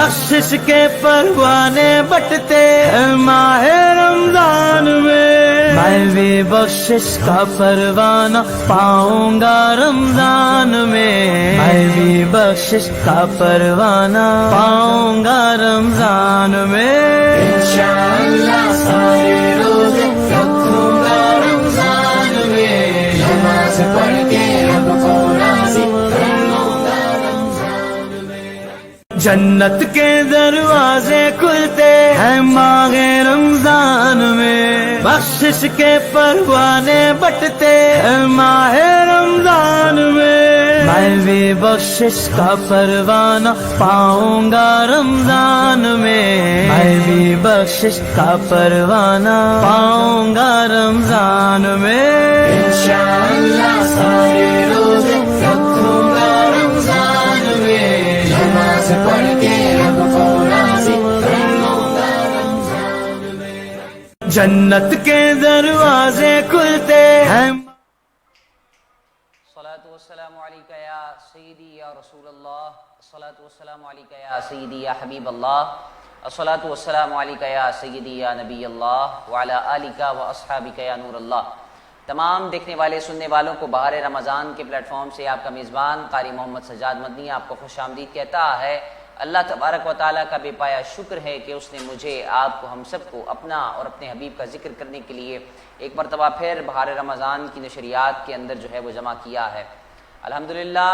بخشش کے پروانے بٹتے ہیں ماہ رمضان میں بھی بخشش کا پروانہ پاؤں گا رمضان میں بھی بخشش کا پروانہ پاؤں گا رمضان میں انشاءاللہ سارے روزے رکھوں گا رمضان میں نماز پڑھ کے رب کو راضی کر لوں گا رمضان میں جنت کے دروازے کھلتے ہیں ماہ رمضان میں بخشش کے پروانے بٹتے ہیں ماہ رمضان میں بھی بخشش کا پروانہ پاؤں گا رمضان میں بھی بخشش کا پروانہ پاؤں گا رمضان میں انشاءاللہ سارے روزے رکھوں گا رمضان میں نماز پڑھ کے رب کو راضی کر لوں گا رمضان میں جنت کے دروازے کھلتے ہیں الصلاة والسلام علیک یا سیدی یا رسول اللہ، الصلاة والسلام علیک یا سیدی یا حبیب اللہ، الصلاة والسلام علیک یا سیدی یا نبی اللہ وعلی آلک و اصحابک یا نور اللہ۔ تمام دیکھنے والے سننے والوں کو بہار رمضان کے پلیٹ فارم سے آپ کا میزبان قاری محمد سجاد مدنی آپ کو خوش آمدید کہتا ہے۔ اللہ تبارک و تعالیٰ کا بے پایا شکر ہے کہ اس نے مجھے، آپ کو، ہم سب کو اپنا اور اپنے حبیب کا ذکر کرنے کے لیے ایک مرتبہ پھر بہار رمضان کی نشریات کے اندر جو ہے وہ جمع کیا ہے۔ الحمدللہ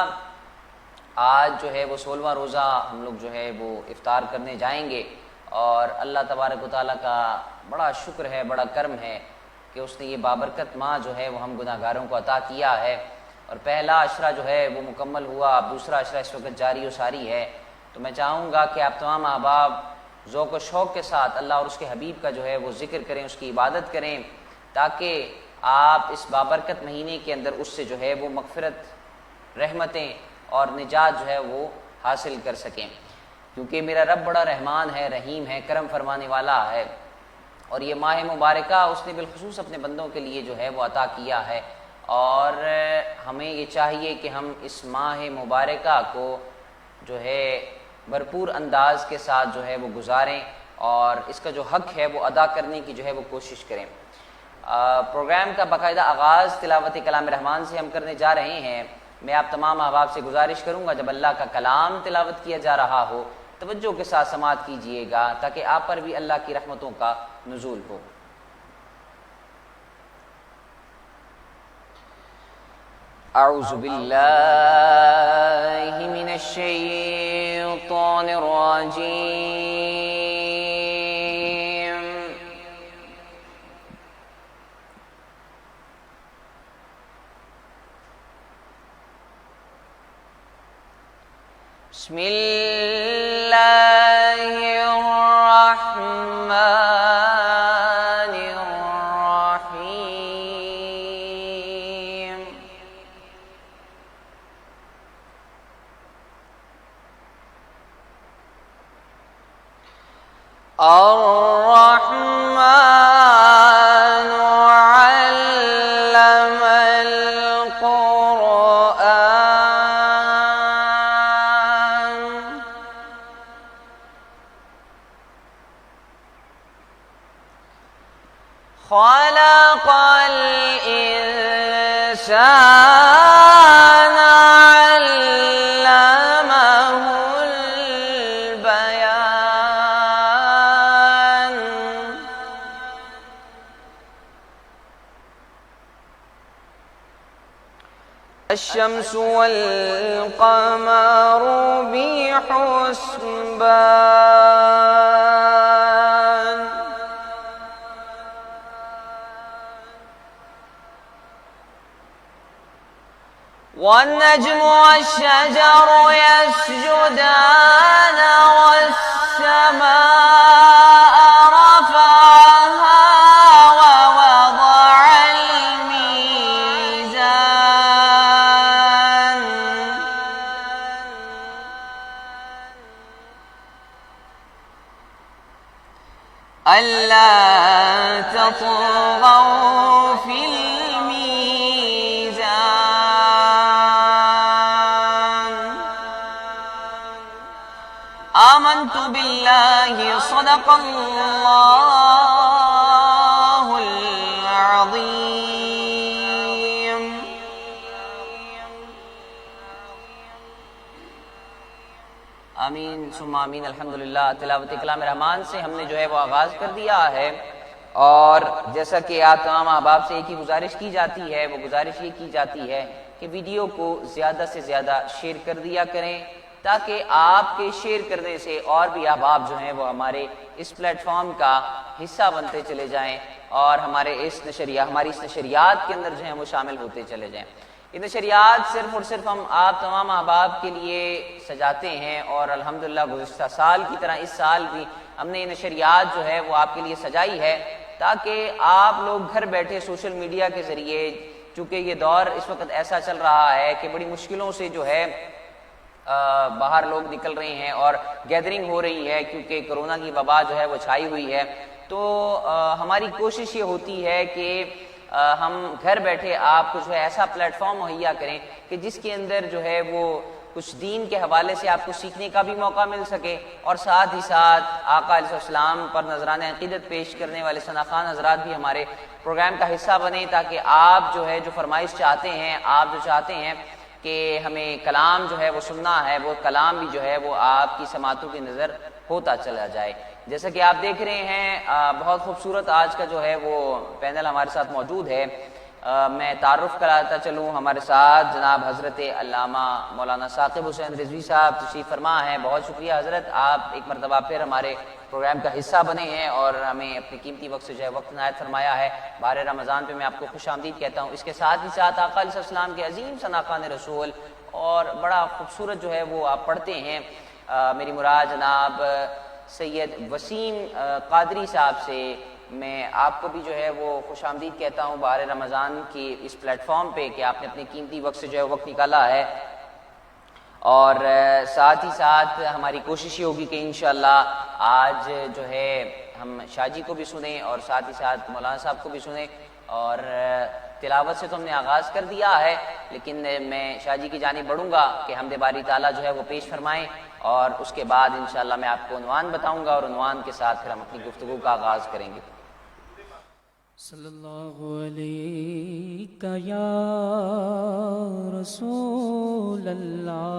آج جو ہے وہ 16واں روزہ ہم لوگ جو ہے وہ افطار کرنے جائیں گے، اور اللہ تبارک و تعالیٰ کا بڑا شکر ہے، بڑا کرم ہے کہ اس نے یہ بابرکت ماہ جو ہے وہ ہم گناہ گاروں کو عطا کیا ہے، اور پہلا عشرہ جو ہے وہ مکمل ہوا، اب دوسرا عشرہ اس وقت جاری و ساری ہے۔ تو میں چاہوں گا کہ آپ تمام احباب ذوق و شوق کے ساتھ اللہ اور اس کے حبیب کا جو ہے وہ ذکر کریں، اس کی عبادت کریں، تاکہ آپ اس بابرکت مہینے کے اندر اس سے جو ہے وہ مغفرت، رحمتیں اور نجات جو ہے وہ حاصل کر سکیں، کیونکہ میرا رب بڑا رحمان ہے، رحیم ہے، کرم فرمانے والا ہے، اور یہ ماہ مبارکہ اس نے بالخصوص اپنے بندوں کے لیے جو ہے وہ عطا کیا ہے، اور ہمیں یہ چاہیے کہ ہم اس ماہ مبارکہ کو جو ہے بھرپور انداز کے ساتھ جو ہے وہ گزاریں، اور اس کا جو حق ہے وہ ادا کرنے کی جو ہے وہ کوشش کریں۔ پروگرام کا باقاعدہ آغاز تلاوت کلام رحمان سے ہم کرنے جا رہے ہیں۔ میں آپ تمام احباب سے گزارش کروں گا جب اللہ کا کلام تلاوت کیا جا رہا ہو توجہ کے ساتھ سماعت کیجئے گا، تاکہ آپ پر بھی اللہ کی رحمتوں کا نزول ہو۔ اعوذ باللہ من الشیطان الرجیم، بسم اللہ الرحمن الرحیم۔ الرحمن علم القرآن، خلق الإنسان علمه البيان، الشمس والقمر بحسبان، والنجم والشجر يسجدان، والسماء رفعها ووضع الميزان، ألا تطغوا في الميزان، آمن آمنت باللہ صدق اللہ العظیم. آمین ثم آمین. الحمدللہ. تلاوت کلام رحمان سے ہم نے جو ہے وہ آغاز کر دیا ہے، اور جیسا کہ آپ تمام احباب سے ایک ہی گزارش کی جاتی ہے، وہ گزارش یہ کی جاتی ہے کہ ویڈیو کو زیادہ سے زیادہ شیئر کر دیا کریں، تاکہ آپ کے شیئر کرنے سے اور بھی احباب جو ہیں وہ ہمارے اس پلیٹ فارم کا حصہ بنتے چلے جائیں، اور ہماری اس نشریات کے اندر جو ہیں وہ شامل ہوتے چلے جائیں. یہ نشریات صرف اور صرف ہم آپ تمام احباب کے لیے سجاتے ہیں، اور الحمدللہ گزشتہ سال کی طرح اس سال بھی ہم نے یہ نشریات جو ہے وہ آپ کے لیے سجائی ہے، تاکہ آپ لوگ گھر بیٹھے سوشل میڈیا کے ذریعے، چونکہ یہ دور اس وقت ایسا چل رہا ہے کہ بڑی مشکلوں سے جو ہے باہر لوگ نکل رہے ہیں اور گیدرنگ ہو رہی ہے، کیونکہ کرونا کی وبا جو ہے وہ چھائی ہوئی ہے. تو ہماری کوشش یہ ہوتی ہے کہ ہم گھر بیٹھے آپ کو جو ہے ایسا پلیٹ فارم مہیا کریں کہ جس کے اندر جو ہے وہ کچھ دین کے حوالے سے آپ کو سیکھنے کا بھی موقع مل سکے، اور ساتھ ہی ساتھ آقا علیہ السلام پر نذرانہ عقیدت پیش کرنے والے ثناخوان حضرات بھی ہمارے پروگرام کا حصہ بنیں، تاکہ آپ جو ہے جو فرمائش چاہتے ہیں، آپ جو چاہتے ہیں کہ ہمیں کلام جو ہے وہ سننا ہے، وہ کلام بھی جو ہے وہ آپ کی سماعتوں کی نظر ہوتا چلا جائے. جیسا کہ آپ دیکھ رہے ہیں بہت خوبصورت آج کا جو ہے وہ پینل ہمارے ساتھ موجود ہے. میں تعارف کراتا چلوں، ہمارے ساتھ جناب حضرت علامہ مولانا ثاقب حسین رضوی صاحب تشریف فرما ہیں. بہت شکریہ حضرت، آپ ایک مرتبہ پھر ہمارے پروگرام کا حصہ بنے ہیں اور ہمیں اپنی قیمتی وقت سے جو ہے وقت عنایت فرمایا ہے. بار رمضان پہ میں آپ کو خوش آمدید کہتا ہوں. اس کے ساتھ ہی ساتھ آقا علیہ السلام کے عظیم ثناخوان رسول اور بڑا خوبصورت جو ہے وہ آپ پڑھتے ہیں. میری مراد جناب سید وسیم قادری صاحب سے میں آپ کو بھی جو ہے وہ خوش آمدید کہتا ہوں بار رمضان کی اس پلیٹ فارم پہ، کہ آپ نے اپنے قیمتی وقت سے جو ہے وقت نکالا ہے. اور ساتھ ہی ساتھ ہماری کوشش یہ ہوگی کہ انشاءاللہ آج جو ہے ہم شاہ جی کو بھی سنیں اور ساتھ ہی ساتھ مولانا صاحب کو بھی سنیں. اور تلاوت سے تو ہم نے آغاز کر دیا ہے، لیکن میں شاہ جی کی جانب بڑھوں گا کہ حمد باری تعالیٰ جو ہے وہ پیش فرمائیں، اور اس کے بعد انشاءاللہ میں آپ کو عنوان بتاؤں گا، اور عنوان کے ساتھ پھر ہم اپنی گفتگو کا آغاز کریں گے. صلی اللہ علیہ یا رسول اللہ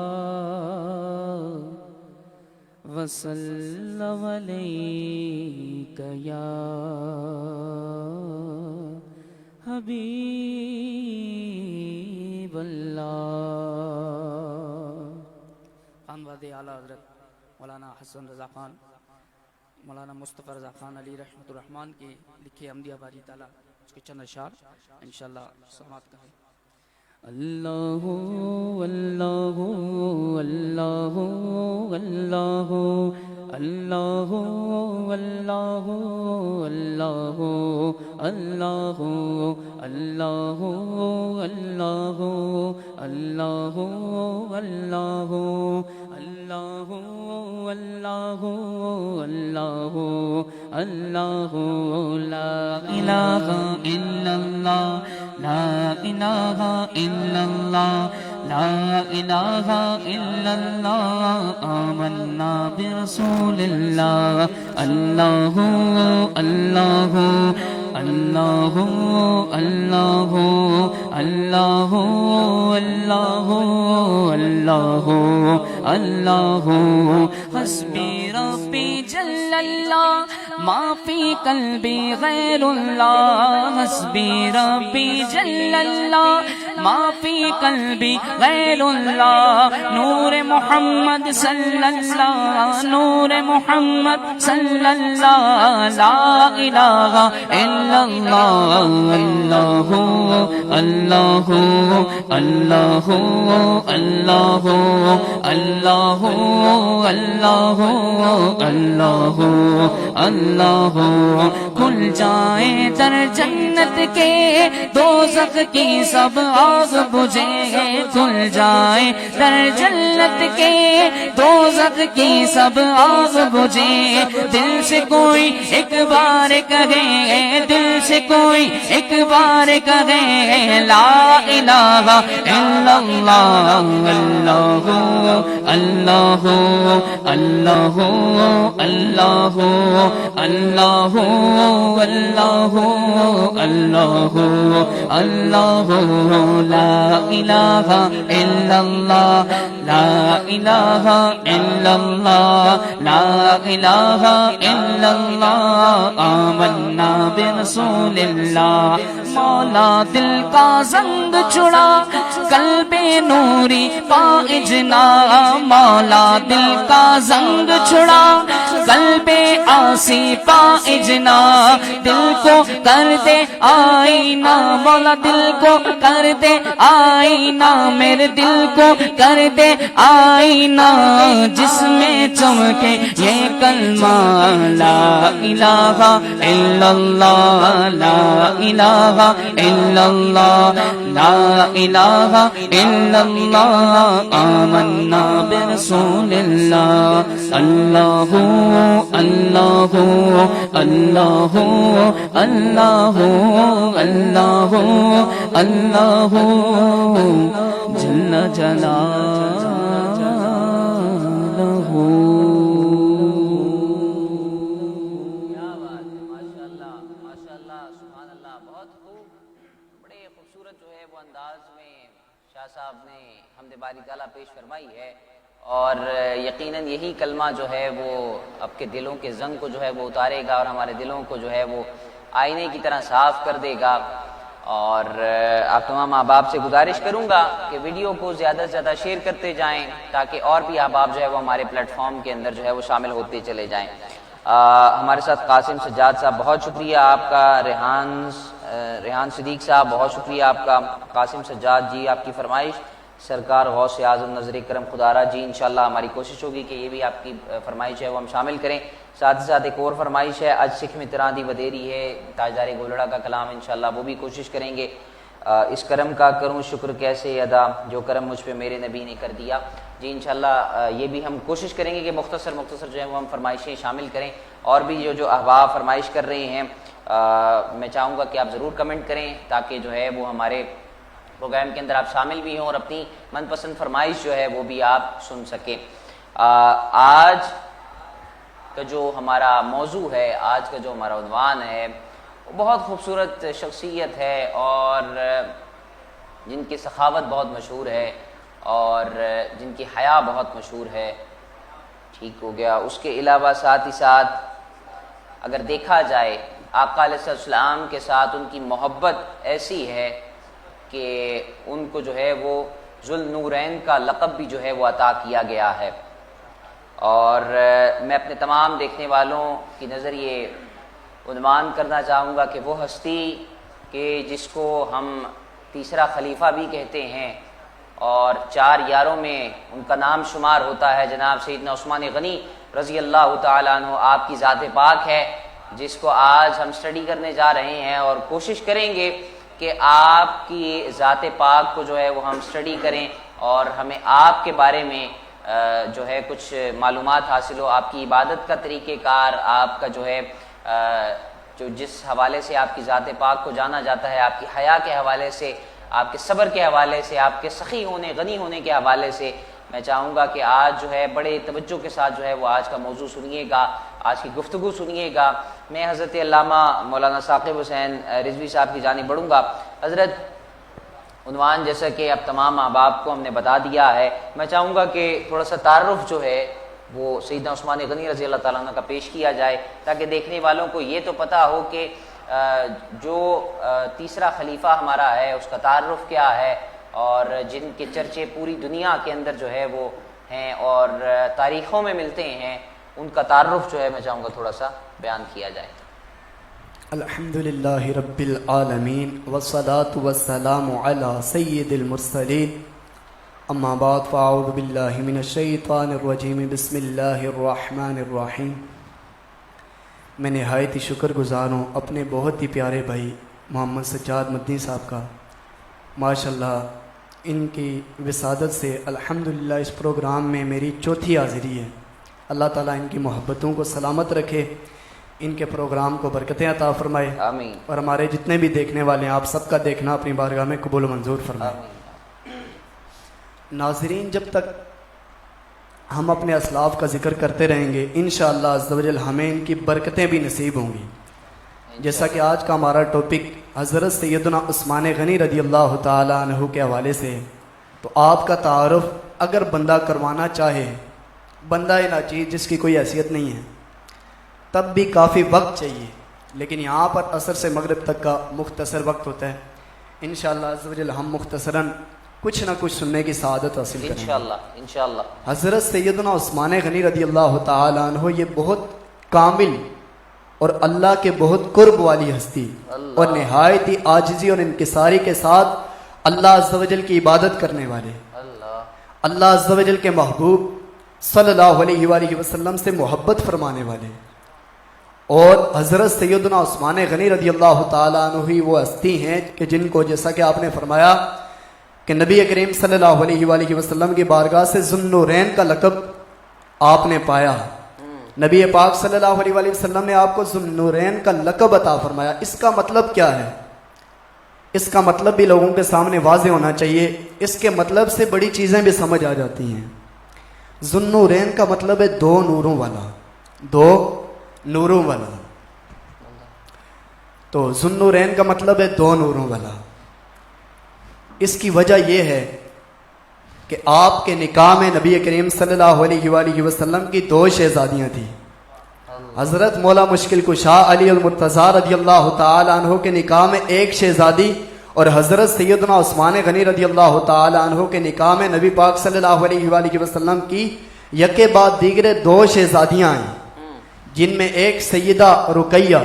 وسلم علیک یا حبیب اللہ. خانواد اعلیٰ حضرت مولانا حسن رضا خان، مولانا مصطفیٰ رضا خان علی رحمۃ الرحمن کے لکھے حمدیہ باری تعالیٰ اس کے چند اشعار انشاءاللہ سماعت کریں. اللہ اللہ اللہ اللہ اللہ اللہ اللہ اللہ اللہ اللہ اللہ اللہ اللہ اللہ اللہ اللہ لا الہ الا اللہ لا الہ الا اللہ لا الہ الا اللہ آمنا برسول اللہ اللہ اللہ اللہ اللہ اللہ اللہ اللہ اللہ حسبی ربی جل اللہ ما فی قلبی غیر اللہ حسبی ربی جل اللہ ما فی قلبی غیر اللہ نور محمد صلی اللہ نور محمد صلی اللہ لا الہ الا اللہ اللہ اللہ اللہ اللہ اللہ اللہ اللہ اللہ کھل جائیں در جنت کے دوزخ کی سب آگ بجھے کھل جائیں در جنت کے دوزخ کی سب آگ بجھے دل سے کوئی ایک بار کہے دل سے کوئی ایک بار کہے لا الہ الا اللہ اللہ اللہ اللہ اللہ اللہ اللہ اللہ اللہ لا الہ الا اللہ لا الہ الا اللہ لا الہ الا اللہ آمنا برسول اللہ مولا دل کا زنگ چھڑا قلب نوری پائجنا مولا دل کا زنگ چھڑا قلب آسی پائجنا دل کو کر دے آئینہ مولا دل کو کر دے آئینہ میرے دل کو کر دے آئینہ جس میں چمکے یہ کلمہ لا الہ الا اللہ لا الہ الا اللہ لا الہ الا اللہ آمنا برسول اللہ اللہ اللہ اللہ اللہ اللہ اللہ جل جلالہ صاحب نے حمد باری تعالیٰ پیش فرمائی ہے اور یقیناً یہی کلمہ جو ہے وہ آپ کے دلوں کے زنگ کو جو ہے وہ اتارے گا اور ہمارے دلوں کو جو ہے وہ آئینے کی طرح صاف کر دے گا. اور آپ تمام احباب سے گزارش کروں گا کہ ویڈیو کو زیادہ سے زیادہ شیئر کرتے جائیں تاکہ اور بھی احباب جو ہے وہ ہمارے پلیٹ فارم کے اندر جو ہے وہ شامل ہوتے چلے جائیں. ہمارے ساتھ قاسم سجاد صاحب بہت شکریہ آپ کا، ریحان صدیق صاحب بہت شکریہ آپ کا، قاسم سجاد جی آپ کی فرمائش، سرکار غوث اعظم نظر کرم خدارہ جی انشاءاللہ ہماری کوشش ہوگی کہ یہ بھی آپ کی فرمائش ہے وہ ہم شامل کریں. ساتھ ہی ساتھ ایک اور فرمائش ہے، اج سکھ متراں دی ودیری ہے تاجدار گولڑا کا کلام انشاءاللہ وہ بھی کوشش کریں گے. اس کرم کا کروں شکر کیسے ادا جو کرم مجھ پہ میرے نبی نے کر دیا. جی انشاءاللہ یہ بھی ہم کوشش کریں گے کہ مختصر جو ہے وہ ہم فرمائشیں شامل کریں. اور بھی جو احباب فرمائش کر رہے ہیں میں چاہوں گا کہ آپ ضرور کمنٹ کریں تاکہ جو ہے وہ ہمارے پروگرام کے اندر آپ شامل بھی ہوں اور اپنی من پسند فرمائش جو ہے وہ بھی آپ سن سکیں. آج کا جو ہمارا موضوع ہے، آج کا جو ہمارا عنوان ہے وہ بہت خوبصورت شخصیت ہے اور جن کی سخاوت بہت مشہور ہے اور جن کی حیا بہت مشہور ہے. ٹھیک ہو گیا. اس کے علاوہ ساتھ ہی ساتھ اگر دیکھا جائے آقا علیہ السلام کے ساتھ ان کی محبت ایسی ہے کہ ان کو جو ہے وہ ذوالنورین کا لقب بھی جو ہے وہ عطا کیا گیا ہے. اور میں اپنے تمام دیکھنے والوں کی نظر یہ عنوان کرنا چاہوں گا کہ وہ ہستی کہ جس کو ہم تیسرا خلیفہ بھی کہتے ہیں اور 4 یاروں میں ان کا نام شمار ہوتا ہے، جناب سیدنا عثمان غنی رضی اللہ تعالیٰ عنہ آپ کی ذات پاک ہے، جس کو آج ہم اسٹڈی کرنے جا رہے ہیں اور کوشش کریں گے کہ آپ کی ذات پاک کو جو ہے وہ ہم اسٹڈی کریں اور ہمیں آپ کے بارے میں جو ہے کچھ معلومات حاصل ہو. آپ کی عبادت کا طریقہ کار، آپ کا جو ہے جو جس حوالے سے آپ کی ذات پاک کو جانا جاتا ہے، آپ کی حیا کے حوالے سے، آپ کے صبر کے حوالے سے، آپ کے سخی ہونے غنی ہونے کے حوالے سے میں چاہوں گا کہ آج جو ہے بڑے توجہ کے ساتھ جو ہے وہ آج کا موضوع سنیے گا، آج کی گفتگو سنیے گا. میں حضرت علامہ مولانا ثاقب حسین رضوی صاحب کی جانب بڑھوں گا. حضرت عنوان جیسا کہ اب تمام احباب کو ہم نے بتا دیا ہے، میں چاہوں گا کہ تھوڑا سا تعارف جو ہے وہ سیدنا عثمان غنی رضی اللہ تعالیٰ عنہ کا پیش کیا جائے تاکہ دیکھنے والوں کو یہ تو پتہ ہو کہ جو تیسرا خلیفہ ہمارا ہے اس کا تعارف کیا ہے اور جن کے چرچے پوری دنیا کے اندر جو ہے وہ ہیں اور تاریخوں میں ملتے ہیں، ان کا تعارف جو ہے میں چاہوں گا تھوڑا سا بیان کیا جائے. الحمدللہ رب العالمین والصلاة والسلام علی سید المرسلین اما بعد فاعوذ باللہ من الشیطان الرجیم بسم اللہ الرحمن الرحیم. میں نہایت ہی شکر گزار ہوں اپنے بہت ہی پیارے بھائی محمد سجاد مدنی صاحب کا. ماشاءاللہ ان کی وسادت سے الحمدللہ اس پروگرام میں میری چوتھی حاضری ہے. اللہ تعالیٰ ان کی محبتوں کو سلامت رکھے، ان کے پروگرام کو برکتیں عطا فرمائے، آمین. اور ہمارے جتنے بھی دیکھنے والے ہیں آپ سب کا دیکھنا اپنی بارگاہ میں قبول و منظور فرمائے. آمین. ناظرین، جب تک ہم اپنے اسلاف کا ذکر کرتے رہیں گے، انشاءاللہ عز و جل ہمیں ان کی برکتیں بھی نصیب ہوں گی۔ جیسا کہ آج کا ہمارا ٹاپک حضرت سیدنا عثمان غنی رضی اللہ تعالی عنہ کے حوالے سے ہے، تو آپ کا تعارف اگر بندہ کروانا چاہے، بندہ ناچیز جس کی کوئی حیثیت نہیں ہے، تب بھی کافی وقت چاہیے، لیکن یہاں پر عصر سے مغرب تک کا مختصر وقت ہوتا ہے۔ انشاءاللہ عز و جل ہم مختصراً کچھ نہ کچھ سننے کی سعادت حاصل کریں گے انشاءاللہ۔ حضرت سیدنا عثمان غنی رضی اللہ تعالی عنہ یہ بہت کامل اور اللہ کے بہت قرب والی ہستی اور نہایت ہی عاجزی اور انکساری کے ساتھ اللہ عز و جل کی عبادت کرنے والے، اللہ عز و جل کے محبوب صلی اللہ علیہ وآلہ وسلم سے محبت فرمانے والے، اور حضرت سیدنا عثمان غنی رضی اللہ تعالیٰ عنہ ہی وہ ہستی ہیں کہ جن کو جیسا کہ آپ نے فرمایا کہ نبی کریم صلی اللہ علیہ وآلہ وسلم کی بارگاہ سے ذو النورین کا لقب آپ نے پایا۔ نبی پاک صلی اللہ علیہ وآلہ وسلم نے آپ کو ذو النورین کا لقب عطا فرمایا۔ اس کا مطلب کیا ہے؟ اس کا مطلب بھی لوگوں کے سامنے واضح ہونا چاہیے، اس کے مطلب سے بڑی چیزیں بھی سمجھ آ جاتی ہیں۔ ذو النورین کا مطلب ہے دو نوروں والا، دو نوروں والا۔ تو ذو النورین کا مطلب ہے دو نوروں والا۔ اس کی وجہ یہ ہے کہ آپ کے نکاح میں نبی کریم صلی اللہ علیہ وآلہ وسلم کی دو شہزادیاں تھیں۔ حضرت مولا مشکل کشا علی المرتضیٰ رضی اللہ تعالی عنہ کے نکاح میں ایک شہزادی، اور حضرت سیدنا عثمان غنی رضی اللہ تعالی عنہ کے نکاح میں نبی پاک صلی اللہ علیہ وآلہ وسلم کی یکے بعد دیگرے دو شہزادیاں آئیں، جن میں ایک سیدہ رقیہ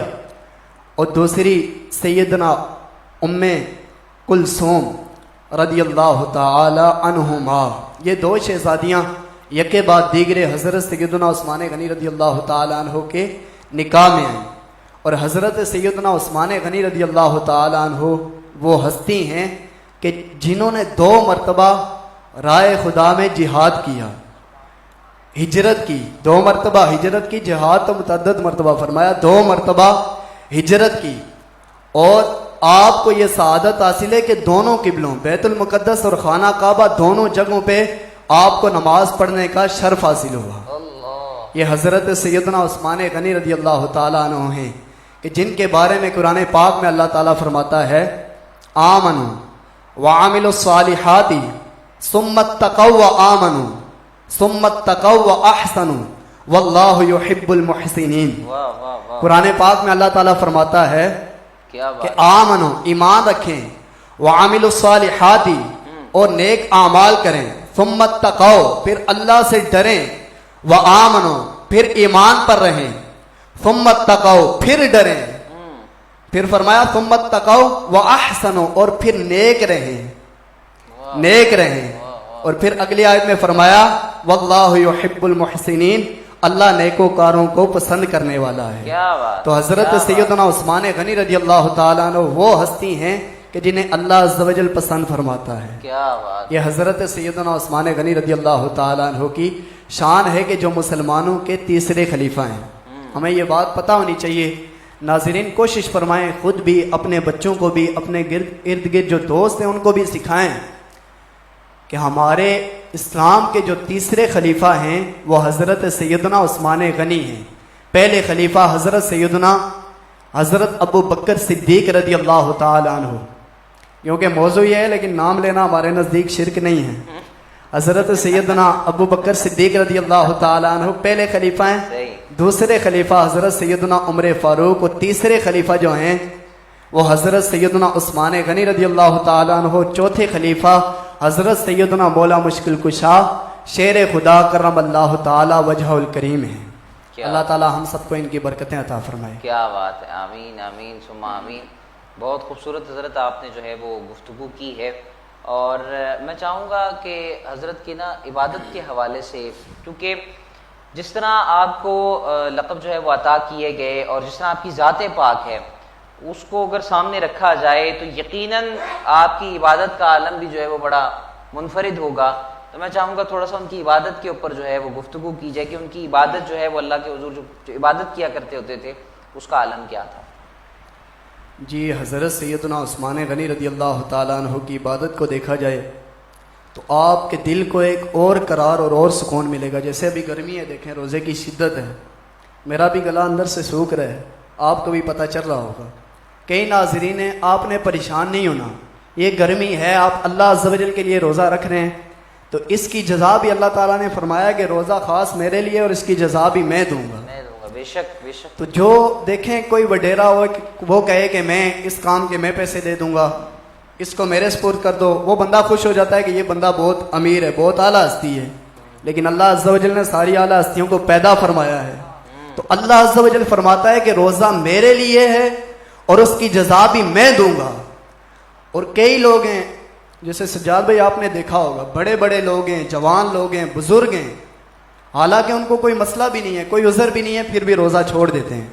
اور دوسری سیدنا ام کلثوم رضی اللہ تعالی عنہما۔ یہ دو شہزادیاں یکے بعد دیگرے حضرت سیدنا عثمان غنی رضی اللہ تعالی عنہ کے نکاح میں آئیں، اور حضرت سیدنا عثمان غنی رضی اللہ تعالی عنہ وہ ہستی ہیں کہ جنہوں نے دو مرتبہ رائے خدا میں جہاد کیا، ہجرت کی، دو مرتبہ ہجرت کی، جہاد تو متعدد مرتبہ فرمایا، دو مرتبہ ہجرت کی، اور آپ کو یہ سعادت حاصل ہے کہ دونوں قبلوں بیت المقدس اور خانہ کعبہ دونوں جگہوں پہ آپ کو نماز پڑھنے کا شرف حاصل ہوا۔ یہ حضرت سیدنا عثمان غنی رضی اللہ تعالیٰ عنہ ہیں کہ جن کے بارے میں قرآن پاک میں اللہ تعالیٰ فرماتا ہے آمنوا وعملوا الصالحات ثم اتقوا وآمنوا ثم اتقوا واحسنوا واللہ یحب المحسنین۔ قرآن پاک میں اللہ تعالیٰ فرماتا ہے کہ آمنو ایمان رکھیں، وعملوا الصالحات اور نیک اعمال کریں، ثم اتقوا پھر اللہ سے ڈریں، وآمنوا پھر ایمان پر رہیں، ثم اتقوا پھر ڈریں، پھر فرمایا ثم اتقوا واحسنوا اور پھر نیک رہیں، نیک رہیں، اور پھر اگلی آیت میں فرمایا واللہ یحب المحسنین، اللہ نیکوکاروں کو پسند کرنے والا ہے۔ تو حضرت سیدنا عثمان غنی رضی اللہ تعالیٰ عنہ وہ ہستی ہیں کہ جنہیں اللہ عز و جل پسند فرماتا ہے۔ یہ حضرت سیدنا عثمان غنی رضی اللہ تعالیٰ عنہ کی شان ہے کہ جو مسلمانوں کے تیسرے خلیفہ ہیں۔ ہمیں یہ بات پتہ ہونی چاہیے۔ ناظرین کوشش فرمائیں، خود بھی، اپنے بچوں کو بھی، اپنے ارد گرد جو دوست ہیں ان کو بھی سکھائیں کہ ہمارے اسلام کے جو تیسرے خلیفہ ہیں وہ حضرت سیدنا عثمان غنی ہیں۔ پہلے خلیفہ حضرت ابو بکر صدیق رضی اللہ تعالی عنہ، کیونکہ موضوع یہ ہے لیکن نام لینا ہمارے نزدیک شرک نہیں ہے۔ حضرت سیدنا ابو بکر صدیق رضی اللہ تعالی عنہ پہلے خلیفہ ہیں، دوسرے خلیفہ حضرت سیدنا عمر فاروق، اور تیسرے خلیفہ جو ہیں وہ حضرت سیدنا عثمان غنی رضی اللہ تعالی عنہ، چوتھے خلیفہ حضرت سیدنا مولا مشکل کشا شیر خدا کرم اللہ تعالی وجہ الکریم ہے۔ اللہ تعالی ہم سب کو ان کی برکتیں عطا فرمائے۔ کیا بات ہے، آمین آمین ثم آمین۔ بہت خوبصورت حضرت آپ نے جو ہے وہ گفتگو کی ہے، اور میں چاہوں گا کہ حضرت کی نا عبادت کے حوالے سے، کیونکہ جس طرح آپ کو لقب جو ہے وہ عطا کیے گئے اور جس طرح آپ کی ذات پاک ہے، اس کو اگر سامنے رکھا جائے تو یقیناً آپ کی عبادت کا عالم بھی جو ہے وہ بڑا منفرد ہوگا۔ تو میں چاہوں گا تھوڑا سا ان کی عبادت کے اوپر جو ہے وہ گفتگو کی جائے کہ ان کی عبادت جو ہے وہ اللہ کے حضور جو عبادت کیا کرتے ہوتے تھے اس کا عالم کیا تھا۔ جی، حضرت سیدنا عثمان غنی رضی اللہ تعالیٰ عنہ کی عبادت کو دیکھا جائے تو آپ کے دل کو ایک اور قرار اور سکون ملے گا. جیسے ابھی گرمی ہے، دیکھیں روزے کی شدت ہے، میرا بھی گلا اندر سے سوکھ رہا ہے، آپ کو بھی پتہ چل رہا ہوگا. کئی ناظرین ہیں، آپ نے پریشان نہیں ہونا. یہ گرمی ہے، آپ اللہ عز و جل کے لیے روزہ رکھ رہے ہیں، تو اس کی جزا بھی اللہ تعالیٰ نے فرمایا کہ روزہ خاص میرے لیے اور اس کی جزا بھی میں دوں گا. بے شک بے شک. تو جو دیکھیں کوئی وڈیرا ہو وہ کہے کہ میں اس کام کے میں پیسے دے دوں گا، اس کو میرے سپرد کر دو، وہ بندہ خوش ہو جاتا ہے کہ یہ بندہ بہت امیر ہے، بہت اعلیٰ ہستی ہے. لیکن اللہ عز و جل نے ساری اعلیٰ ہستیوں کو پیدا فرمایا ہے. تو اللہ عز و جل فرماتا ہے کہ روزہ میرے لیے ہے اور اس کی جزا بھی میں دوں گا. اور کئی لوگ ہیں جیسے سجاد بھائی آپ نے دیکھا ہوگا، بڑے بڑے لوگ ہیں، جوان لوگ ہیں، بزرگ ہیں، حالانکہ ان کو کوئی مسئلہ بھی نہیں ہے، کوئی عذر بھی نہیں ہے، پھر بھی روزہ چھوڑ دیتے ہیں.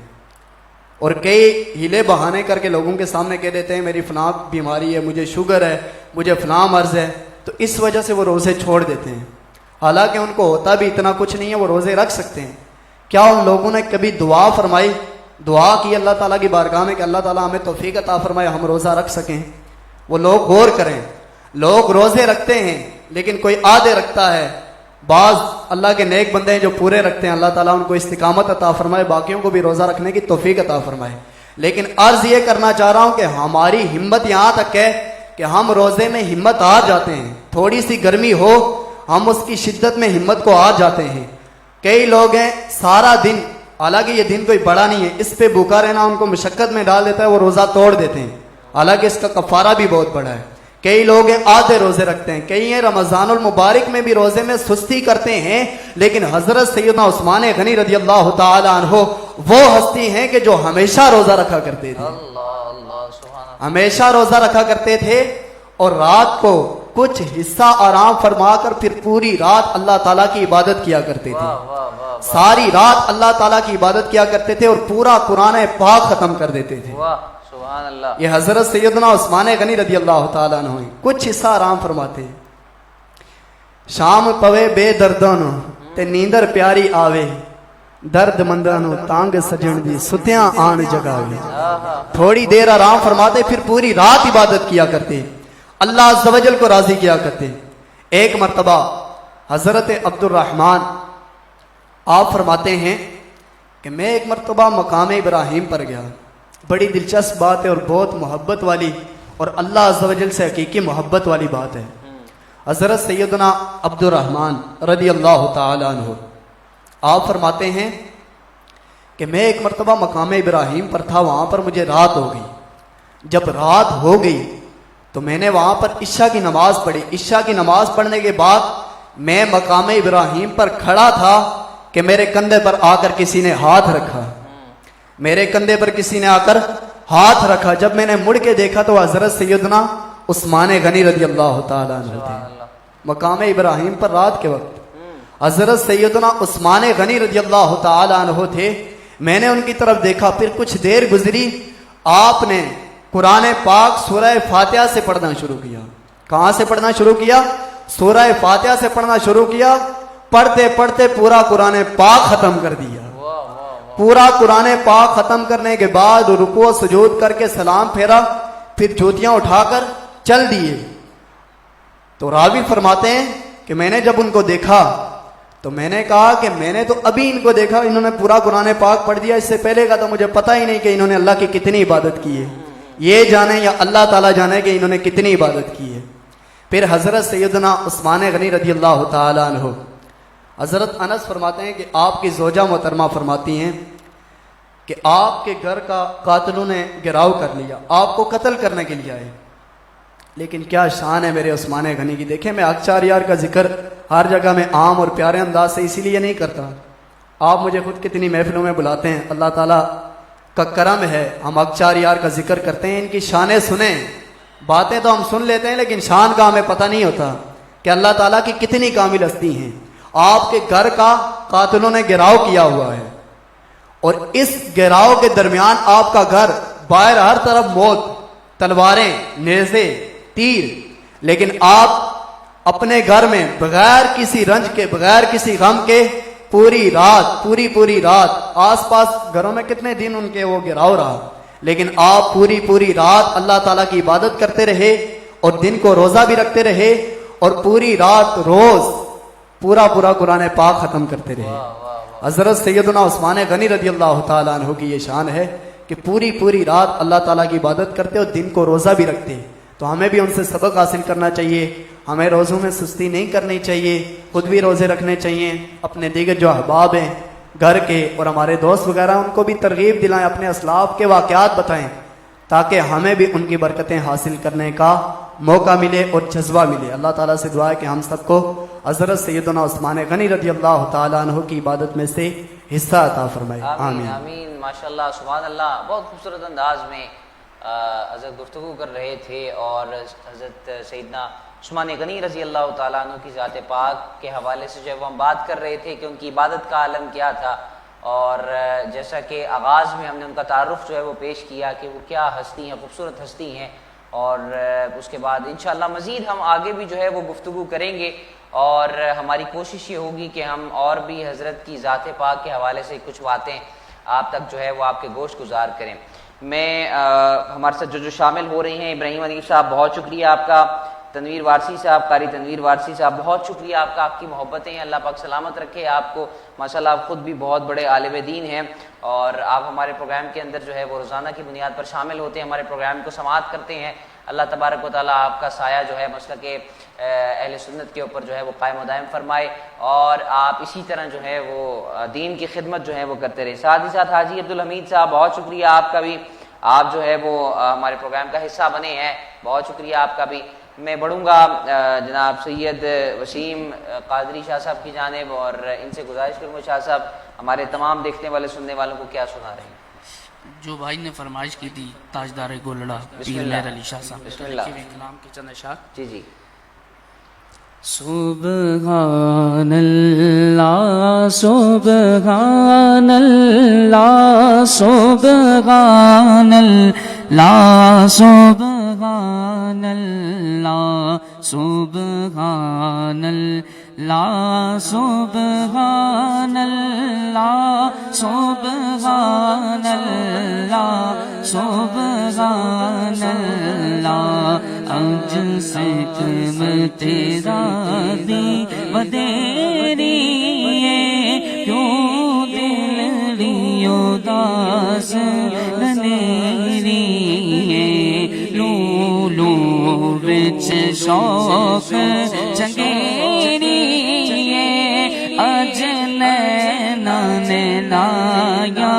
اور کئی ہیلے بہانے کر کے لوگوں کے سامنے کہہ دیتے ہیں میری فلاں بیماری ہے، مجھے شوگر ہے، مجھے فلاں مرض ہے، تو اس وجہ سے وہ روزے چھوڑ دیتے ہیں. حالانکہ ان کو ہوتا بھی اتنا کچھ نہیں ہے، وہ روزے رکھ سکتے ہیں. کیا ان لوگوں نے کبھی دعا فرمائی، دعا کی اللہ تعالیٰ کی بارگاہ میں کہ اللہ تعالیٰ ہمیں توفیق عطا فرمائے ہم روزہ رکھ سکیں؟ وہ لوگ غور کریں. لوگ روزے رکھتے ہیں لیکن کوئی آدھے رکھتا ہے، بعض اللہ کے نیک بندے ہیں جو پورے رکھتے ہیں، اللہ تعالیٰ ان کو استقامت عطا فرمائے، باقیوں کو بھی روزہ رکھنے کی توفیق عطا فرمائے. لیکن عرض یہ کرنا چاہ رہا ہوں کہ ہماری ہمت یہاں تک ہے کہ ہم روزے میں ہمت ہار جاتے ہیں. تھوڑی سی گرمی ہو ہم اس کی شدت میں ہمت کو ہار جاتے ہیں. کئی لوگ ہیں سارا دن، حالانکہ یہ دن کوئی بڑا نہیں ہے، اس پہ بھوکا رہنا ان کو مشقت میں ڈال دیتا ہے، وہ روزہ توڑ دیتے ہیں، حالانکہ اس کا کفارہ بھی بہت بڑا ہے. کئی لوگ ہیں آدھے روزے رکھتے ہیں، کئی ہیں رمضان المبارک میں بھی روزے میں سستی کرتے ہیں. لیکن حضرت سیدنا عثمان غنی رضی اللہ تعالی عنہ وہ ہستی ہیں کہ جو ہمیشہ روزہ رکھا کرتے تھے، ہمیشہ روزہ رکھا کرتے تھے، اور رات کو کچھ حصہ آرام فرما کر پھر پوری رات اللہ تعالیٰ کی عبادت کیا کرتے تھے. ساری رات اللہ تعالیٰ کی عبادت کیا کرتے تھے اور پورا قرآن پاک ختم کر دیتے تھے. یہ حضرت سیدنا عثمان غنی رضی اللہ تعالیٰ عنہ ہیں. کچھ حصہ آرام فرماتے ہیں. شام پوے بے دردانو تے نیندر پیاری آوے، درد مندانو تانگ سجن دی ستیاں آن جگاوے. تھوڑی دیر آرام فرماتے پھر پوری رات عبادت کیا کرتے، اللہ عز و جل کو راضی کیا کرتے. ایک مرتبہ حضرت عبد الرحمن آپ فرماتے ہیں کہ میں ایک مرتبہ مقام ابراہیم پر گیا. بڑی دلچسپ بات ہے اور بہت محبت والی اور اللہ عز و جل سے حقیقی محبت والی بات ہے. حضرت سیدنا عبد الرحمن رضی اللہ تعالی عنہ آپ فرماتے ہیں کہ میں ایک مرتبہ مقام ابراہیم پر تھا، وہاں پر مجھے رات ہو گئی. جب رات ہو گئی تو میں نے وہاں پر عشاء کی نماز پڑھی. عشاء کی نماز پڑھنے کے بعد میں مقام ابراہیم پر کھڑا تھا کہ میرے کندھے پر آ کر کسی نے ہاتھ رکھا، میرے کندھے پر کسی نے آ کر ہاتھ رکھا. جب میں نے مڑ کے دیکھا تو حضرت سیدنا عثمان غنی رضی اللہ تعالیٰ عنہ تھے. مقام ابراہیم پر رات کے وقت حضرت سیدنا عثمان غنی رضی اللہ تعالیٰ عنہ تھے. میں نے ان کی طرف دیکھا، پھر کچھ دیر گزری، آپ نے قرآن پاک سورہ فاتحہ سے پڑھنا شروع کیا. کہاں سے پڑھنا شروع کیا؟ سورہ فاتحہ سے پڑھنا شروع کیا. پڑھتے پڑھتے پورا قرآن پاک ختم کر دیا. پورا قرآن پاک ختم کرنے کے بعد رکوع سجود کر کے سلام پھیرا، پھر جوتیاں اٹھا کر چل دیے. تو راوی فرماتے ہیں کہ میں نے جب ان کو دیکھا تو میں نے کہا کہ میں نے تو ابھی ان کو دیکھا، انہوں نے پورا قرآن پاک پڑھ دیا. اس سے پہلے کا تو مجھے پتہ ہی نہیں کہ انہوں نے اللہ کی کتنی عبادت کی ہے. یہ جانے یا اللہ تعالیٰ جانے کہ انہوں نے کتنی عبادت کی ہے. پھر حضرت سیدنا عثمان غنی رضی اللہ تعالیٰ عنہ، حضرت انس فرماتے ہیں کہ آپ کی زوجہ محترمہ فرماتی ہیں کہ آپ کے گھر کا قاتلوں نے گھراؤ کر لیا، آپ کو قتل کرنے کے لیے آئے. لیکن کیا شان ہے میرے عثمان غنی کی. دیکھیں میں اقچار یار کا ذکر ہر جگہ میں عام اور پیارے انداز سے اسی لیے نہیں کرتا. آپ مجھے خود کتنی محفلوں میں بلاتے ہیں، اللہ تعالیٰ کا کرم ہے ہم اقچار یار کا ذکر کرتے ہیں. ان کی شانیں سنیں، باتیں تو ہم سن لیتے ہیں لیکن شان کا ہمیں پتہ نہیں ہوتا کہ اللہ تعالیٰ کی کتنی کامل ہستی ہیں. آپ کے گھر کا قاتلوں نے گھیراؤ کیا ہوا ہے اور اس گھیراؤ کے درمیان آپ کا گھر، باہر ہر طرف موت، تلواریں، نیزے، تیر، لیکن آپ اپنے گھر میں بغیر کسی رنج کے، بغیر کسی غم کے پوری رات، پوری رات، آس پاس گھروں میں کتنے دن ان کے وہ گھیراؤ رہا، لیکن آپ پوری رات اللہ تعالیٰ کی عبادت کرتے رہے اور دن کو روزہ بھی رکھتے رہے اور پوری رات روز پورا قرآن پاک ختم کرتے رہے. حضرت سیدنا عثمان غنی رضی اللہ تعالیٰ عنہ کی یہ شان ہے کہ پوری رات اللہ تعالیٰ کی عبادت کرتے اور دن کو روزہ بھی رکھتے. تو ہمیں بھی ان سے سبق حاصل کرنا چاہیے. ہمیں روزوں میں سستی نہیں کرنی چاہیے, خود بھی روزے رکھنے چاہیے. اپنے دیگر جو احباب ہیں گھر کے اور ہمارے دوست وغیرہ ان کو بھی ترغیب دلائیں, اپنے اسلاف کے واقعات بتائیں تاکہ ہمیں بھی ان کی برکتیں حاصل کرنے کا موقع ملے اور جذبہ ملے. اللہ تعالیٰ سے دعا ہے کہ ہم سب کو حضرت سیدنا عثمان غنی رضی اللہ تعالیٰ عنہ کی عبادت میں سے حصہ عطا فرمائے. آمین آمین. ماشاءاللہ سبحان اللہ. بہت خوبصورت انداز میں حضرت گفتگو کر رہے تھے اور حضرت سیدنا عثمان غنی رضی اللہ تعالیٰ عنہ کی ذات پاک کے حوالے سے جو ہے وہ ہم بات کر رہے تھے کہ ان کی عبادت کا عالم کیا تھا. اور جیسا کہ آغاز میں ہم نے ان کا تعارف جو ہے وہ پیش کیا کہ وہ کیا ہستی ہیں, خوبصورت ہستی ہیں. اور اس کے بعد انشاءاللہ مزید ہم آگے بھی جو ہے وہ گفتگو کریں گے اور ہماری کوشش یہ ہوگی کہ ہم اور بھی حضرت کی ذات پاک کے حوالے سے کچھ باتیں آپ تک جو ہے وہ آپ کے گوش گزار کریں. میں ہمارے ساتھ جو شامل ہو رہے ہیں, ابراہیم ادیب صاحب بہت شکریہ آپ کا, تنویر وارسی صاحب, قاری تنویر وارسی صاحب بہت شکریہ آپ کا, آپ کی محبتیں, اللہ پاک سلامت رکھے آپ کو. ماشاءاللہ آپ خود بھی بہت بڑے عالم دین ہیں اور آپ ہمارے پروگرام کے اندر جو ہے وہ روزانہ کی بنیاد پر شامل ہوتے ہیں, ہمارے پروگرام کو سماعت کرتے ہیں. اللہ تبارک و تعالیٰ آپ کا سایہ جو ہے مسلک اہل سنت کے اوپر جو ہے وہ قائم و دائم فرمائے اور آپ اسی طرح جو ہے وہ دین کی خدمت جو ہے وہ کرتے رہے. ساتھ ہی ساتھ حاجی عبدالحمید صاحب بہت شکریہ آپ کا بھی, آپ جو ہے وہ ہمارے پروگرام کا حصہ بنے ہیں, بہت شکریہ آپ کا بھی. میں بڑھوں گا جناب سید وسیم قادری شاہ صاحب کی جانب اور ان سے گزارش کروں گا شاہ صاحب ہمارے تمام دیکھنے والے سننے والوں کو کیا سنا رہے ہیں. جو بھائی نے فرمائش کی تھی تاجدار گولڑا پیر مہر علی شاہ صاحب, بسم اللہ. کلام کے چند اشعار. جی سبحان اللہ سبحان اللہ سبحان اللہ سبحان اللہ سبحان اللہ سبحان اللہ سبحان اللہ سبحان اللہ. آج سے تم تیرا دی بدیری کیوں دل ری اداس ننیری لو لو وچ شوق چنگیری اج نینا نینایا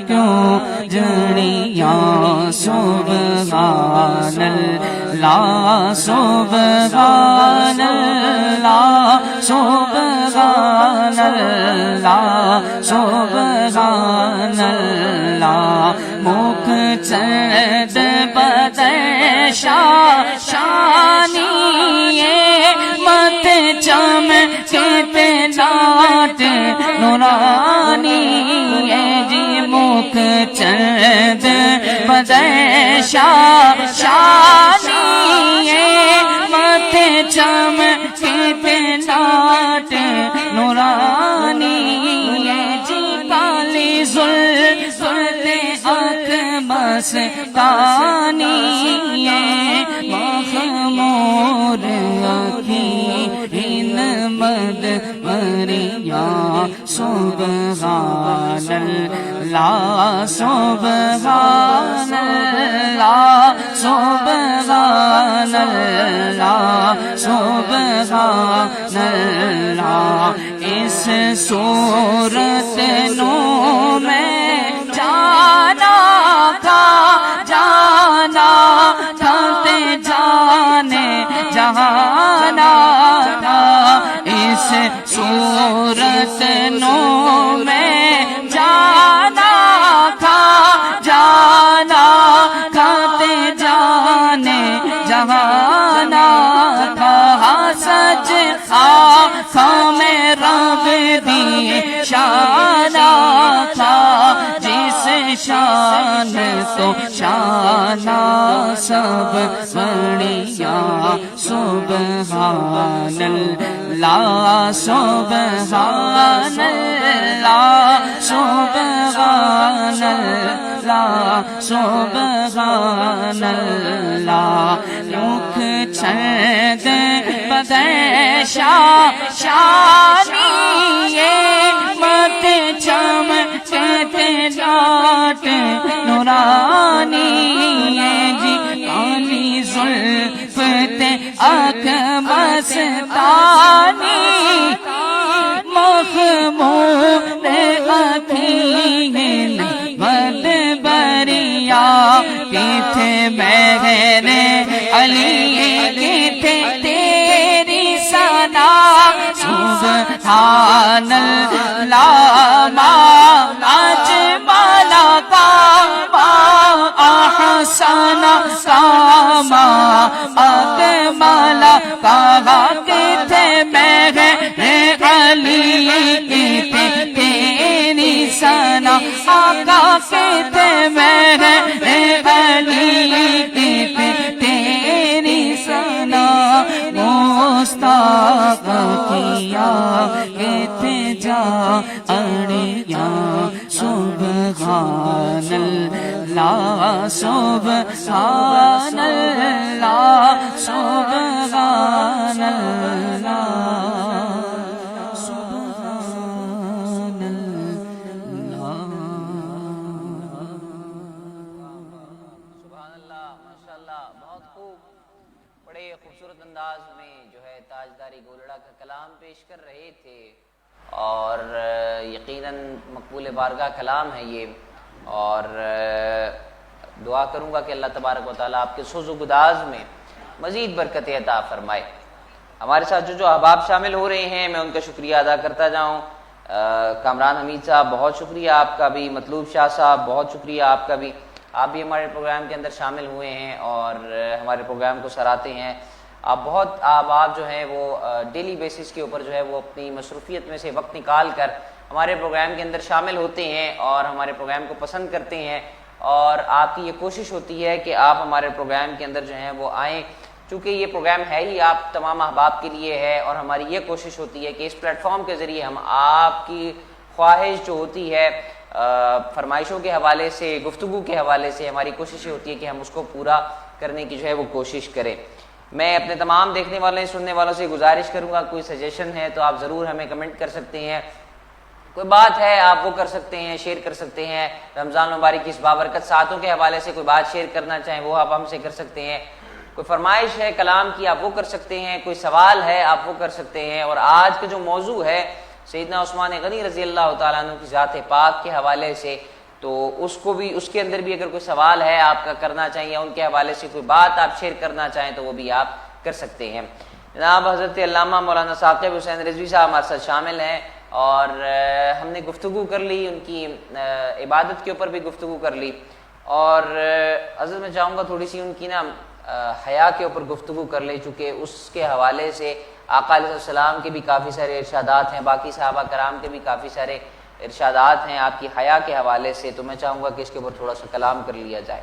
کیوں جڑیاں. سبحان اللہ سبحان اللہ سبحان اللہ سبحان اللہ. مکھ چند بدر شانی مت چمکتے لاٹ نورانی جی. مکھ چند بدر شانی مت چمکتے لاٹ نورانی جی. کالی زلفت اکبس کانی مخمور اکھیں مد مریا. سبحان اللہ سبحان اللہ سبحان اللہ سبحان اللہ. اس صورت نو میں جانا تھا تے جانے جہانا تھا. اس صورت نو میں جانا تھا تے جانے جہانا تھا. سچ آنکھوں میں رب دی شان تھا جس شان تو شان سب بڑیا. سبحان اللہ سبحان اللہ سبحان اللہ سبحان اللہ. مکھ چند شانی مت چمکتے لاٹ نورانی جی کالی زلف تے آنکھ مستانی مخمور اکھیں بد بریا کتھے مہر علی کتھے تیری ثنا سبحان اللہ ما اجمل کما احسن کما اکمل کما کتھے مہر علی کتھے تیری ثنا آقا کتھے مہر علی کتھے تیری ثنا مستاق کیا کتھے جا اڑیا سبحان اللہ سبحان اللہ سبحان اللہ سبحان اللہ سبحان اللہ، ماشاء اللہ، بہت خوب، بڑے خوبصورت انداز میں جو ہے تاجدار گولڑا کا کلام پیش کر رہے تھے، اور یقیناً مقبول بارگاہ کلام ہے یہ، اور دعا کروں گا کہ اللہ تبارک و تعالیٰ آپ کے سوز و گداز میں مزید برکت عطا فرمائے۔ ہمارے ساتھ جو احباب شامل ہو رہے ہیں میں ان کا شکریہ ادا کرتا جاؤں۔ کامران حمید صاحب بہت شکریہ آپ کا بھی، مطلوب شاہ صاحب بہت شکریہ آپ کا بھی، آپ بھی ہمارے پروگرام کے اندر شامل ہوئے ہیں اور ہمارے پروگرام کو سراہتے ہیں۔ آپ جو ہیں وہ ڈیلی بیسس کے اوپر جو ہے وہ اپنی مصروفیت میں سے وقت نکال کر ہمارے پروگرام کے اندر شامل ہوتے ہیں اور ہمارے پروگرام کو پسند کرتے ہیں، اور آپ کی یہ کوشش ہوتی ہے کہ آپ ہمارے پروگرام کے اندر جو ہیں وہ آئیں، چونکہ یہ پروگرام ہے ہی آپ تمام احباب کے لیے ہے، اور ہماری یہ کوشش ہوتی ہے کہ اس پلیٹ فارم کے ذریعے ہم آپ کی خواہش جو ہوتی ہے فرمائشوں کے حوالے سے، گفتگو کے حوالے سے، ہماری کوشش یہ ہوتی ہے کہ ہم اس کو پورا کرنے کی جو ہے وہ کوشش کریں۔ میں اپنے تمام دیکھنے والے سننے والوں سے گزارش کروں گا، کوئی سجیشن ہے تو آپ ضرور ہمیں کمنٹ کر سکتے ہیں، کوئی بات ہے آپ وہ کر سکتے ہیں، شیئر کر سکتے ہیں، رمضان المبارک کی اس بابرکت ساعتوں کے حوالے سے کوئی بات شیئر کرنا چاہیں وہ آپ ہم سے کر سکتے ہیں، کوئی فرمائش ہے کلام کی آپ وہ کر سکتے ہیں، کوئی سوال ہے آپ وہ کر سکتے ہیں۔ اور آج کا جو موضوع ہے سیدنا عثمان غنی رضی اللہ تعالیٰ عنہ کی ذات پاک کے حوالے سے، تو اس کو بھی، اس کے اندر بھی اگر کوئی سوال ہے آپ کا کرنا چاہیے، ان کے حوالے سے کوئی بات آپ شیئر کرنا چاہیں تو وہ بھی آپ کر سکتے ہیں۔ جناب حضرت علامہ مولانا ثاقب حسین رضوی صاحب ہمارے ساتھ شامل ہیں، اور ہم نے گفتگو کر لی، ان کی عبادت کے اوپر بھی گفتگو کر لی، اور حضرت میں چاہوں گا تھوڑی سی ان کی حیا کے اوپر گفتگو کر لیں، چونکہ اس کے حوالے سے آقا علیہ السلام کے بھی کافی سارے ارشادات ہیں، باقی صحابہ کرام کے بھی کافی سارے ارشادات ہیں آپ کی حیا کے حوالے سے، تو میں چاہوں گا کہ اس کے اوپر تھوڑا سا کلام کر لیا جائے۔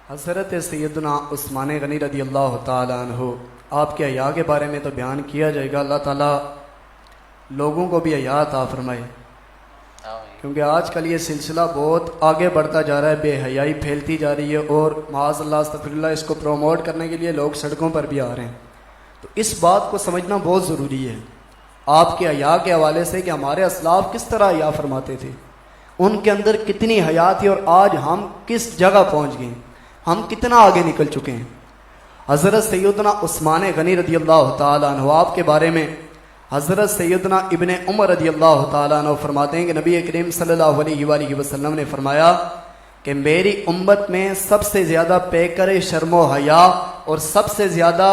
حضرت سیدنا عثمان غنی رضی اللہ تعالیٰ عنہ آپ کے حیا کے بارے میں تو بیان کیا جائے گا، اللہ تعالیٰ لوگوں کو بھی حیا عطا فرمائے، کیونکہ آج کل یہ سلسلہ بہت آگے بڑھتا جا رہا ہے، بے حیائی پھیلتی جا رہی ہے، اور معاذ اللہ استغفر اللہ اس کو پروموٹ کرنے کے لیے لوگ سڑکوں پر بھی آ رہے ہیں، تو اس بات کو سمجھنا بہت ضروری ہے آپ کے حیا کے حوالے سے کہ ہمارے اسلاف کس طرح حیا فرماتے تھے، ان کے اندر کتنی حیا تھی، اور آج ہم کس جگہ پہنچ گئے، ہم کتنا آگے نکل چکے ہیں۔ حضرت سیدنا عثمان غنی رضی اللہ تعالیٰ عنہ آپ کے بارے میں حضرت سیدنا ابن عمر رضی اللہ تعالیٰ عنہ فرماتے ہیں کہ نبی کریم صلی اللہ علیہ وآلہ وسلم نے فرمایا کہ میری امت میں سب سے زیادہ پیکر شرم و حیا اور سب سے زیادہ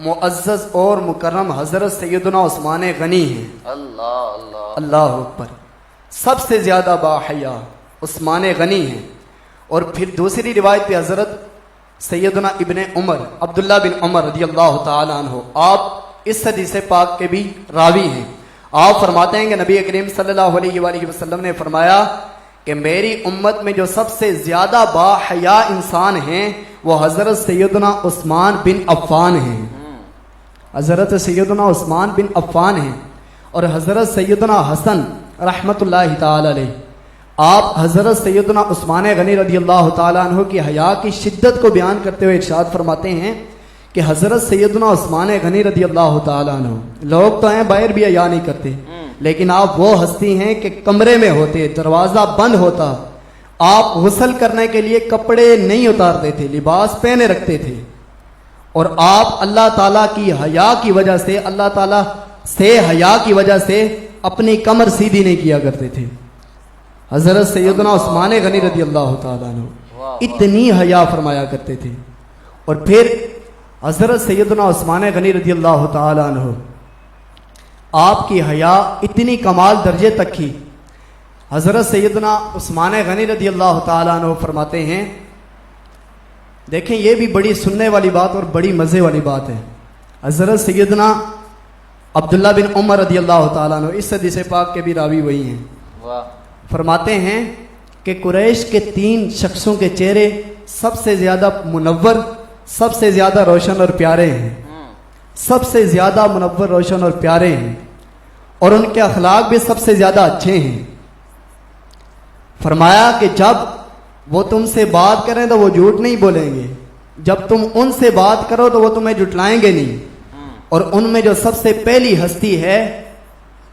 معزز اور مکرم حضرت سیدنا عثمان غنی ہیں۔ اللہ اکبر، سب سے زیادہ باحیا عثمان غنی ہیں۔ اور پھر دوسری روایت پہ حضرت سیدنا ابن عمر عبداللہ بن عمر رضی اللہ تعالیٰ عنہ آپ اس حدیث پاک کے بھی راوی ہیں، آپ فرماتے ہیں کہ نبی کریم صلی اللہ علیہ وآلہ وسلم نے فرمایا کہ میری امت میں جو سب سے زیادہ باحیا انسان ہیں وہ حضرت سیدنا عثمان بن عفان ہیں، حضرت سیدنا عثمان بن عفان ہیں۔ اور حضرت سیدنا حسن رحمت اللہ تعالی علیہ آپ حضرت سیدنا عثمان غنی رضی اللہ تعالیٰ عنہ کی حیا کی شدت کو بیان کرتے ہوئے ارشاد فرماتے ہیں کہ حضرت سیدنا عثمان غنی رضی اللہ تعالیٰ عنہ، لوگ تو ہیں باہر بھی حیا نہیں کرتے، لیکن آپ وہ ہستی ہیں کہ کمرے میں ہوتے، دروازہ بند ہوتا، آپ غسل کرنے کے لیے کپڑے نہیں اتارتے تھے، لباس پہنے رکھتے تھے، اور آپ اللہ تعالیٰ کی حیا کی وجہ سے، اللہ تعالیٰ سے حیا کی وجہ سے اپنی کمر سیدھی نہیں کیا کرتے تھے۔ حضرت سیدنا عثمان غنی رضی اللہ تعالیٰ عنہ اتنی حیا فرمایا کرتے تھے۔ اور پھر حضرت سیدنا عثمان غنی رضی اللہ تعالیٰ عنہ آپ کی حیا اتنی کمال درجے تک کی، حضرت سیدنا عثمان غنی رضی اللہ تعالیٰ عنہ فرماتے ہیں، دیکھیں یہ بھی بڑی سننے والی بات اور بڑی مزے والی بات ہے۔ حضرت سیدنا عبداللہ بن عمر رضی اللہ تعالیٰ عنہ، اس حدیث پاک کے بھی راوی وہی ہیں، فرماتے ہیں کہ قریش کے 3 شخصوں کے چہرے سب سے زیادہ منور، سب سے زیادہ روشن اور پیارے ہیں، سب سے زیادہ منور، روشن اور پیارے ہیں، اور ان کے اخلاق بھی سب سے زیادہ اچھے ہیں۔ فرمایا کہ جب وہ تم سے بات کریں تو وہ جھوٹ نہیں بولیں گے، جب تم ان سے بات کرو تو وہ تمہیں جھٹلائیں گے نہیں، اور ان میں جو سب سے پہلی ہستی ہے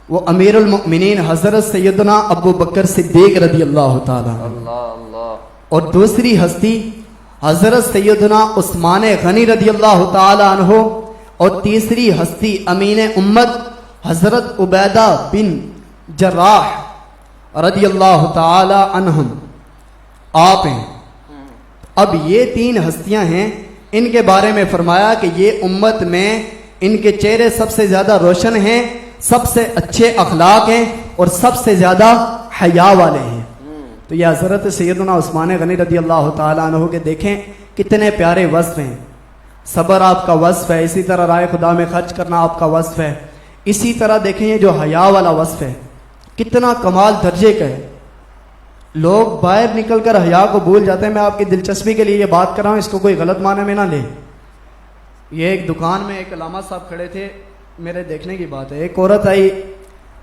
وہ امیر المؤمنین حضرت سیدنا ابو بکر صدیق رضی اللہ تعالیٰ اور دوسری ہستی حضرت سیدنا عثمان غنی رضی اللہ تعالیٰ عنہ، اور تیسری ہستی امین امت حضرت عبیدہ بن جراح رضی اللہ تعالیٰ عنہم آپ ہیں۔ اب یہ 3 ہستیاں ہیں، ان کے بارے میں فرمایا کہ یہ امت میں ان کے چہرے سب سے زیادہ روشن ہیں، سب سے اچھے اخلاق ہیں، اور سب سے زیادہ حیا والے ہیں۔ تو یہ حضرت سیدنا عثمان غنی رضی اللہ تعالیٰ عنہ کے دیکھیں کتنے پیارے وصف ہیں۔ صبر آپ کا وصف ہے، اسی طرح رائے خدا میں خرچ کرنا آپ کا وصف ہے، اسی طرح دیکھیں یہ جو حیا والا وصف ہے کتنا کمال درجے کا ہے۔ لوگ باہر نکل کر حیا کو بھول جاتے ہیں۔ میں آپ کی دلچسپی کے لیے یہ بات کر رہا ہوں، اس کو کوئی غلط معنی میں نہ لے۔ یہ ایک دکان میں ایک علامہ صاحب کھڑے تھے، میرے دیکھنے کی بات ہے، ایک عورت آئی،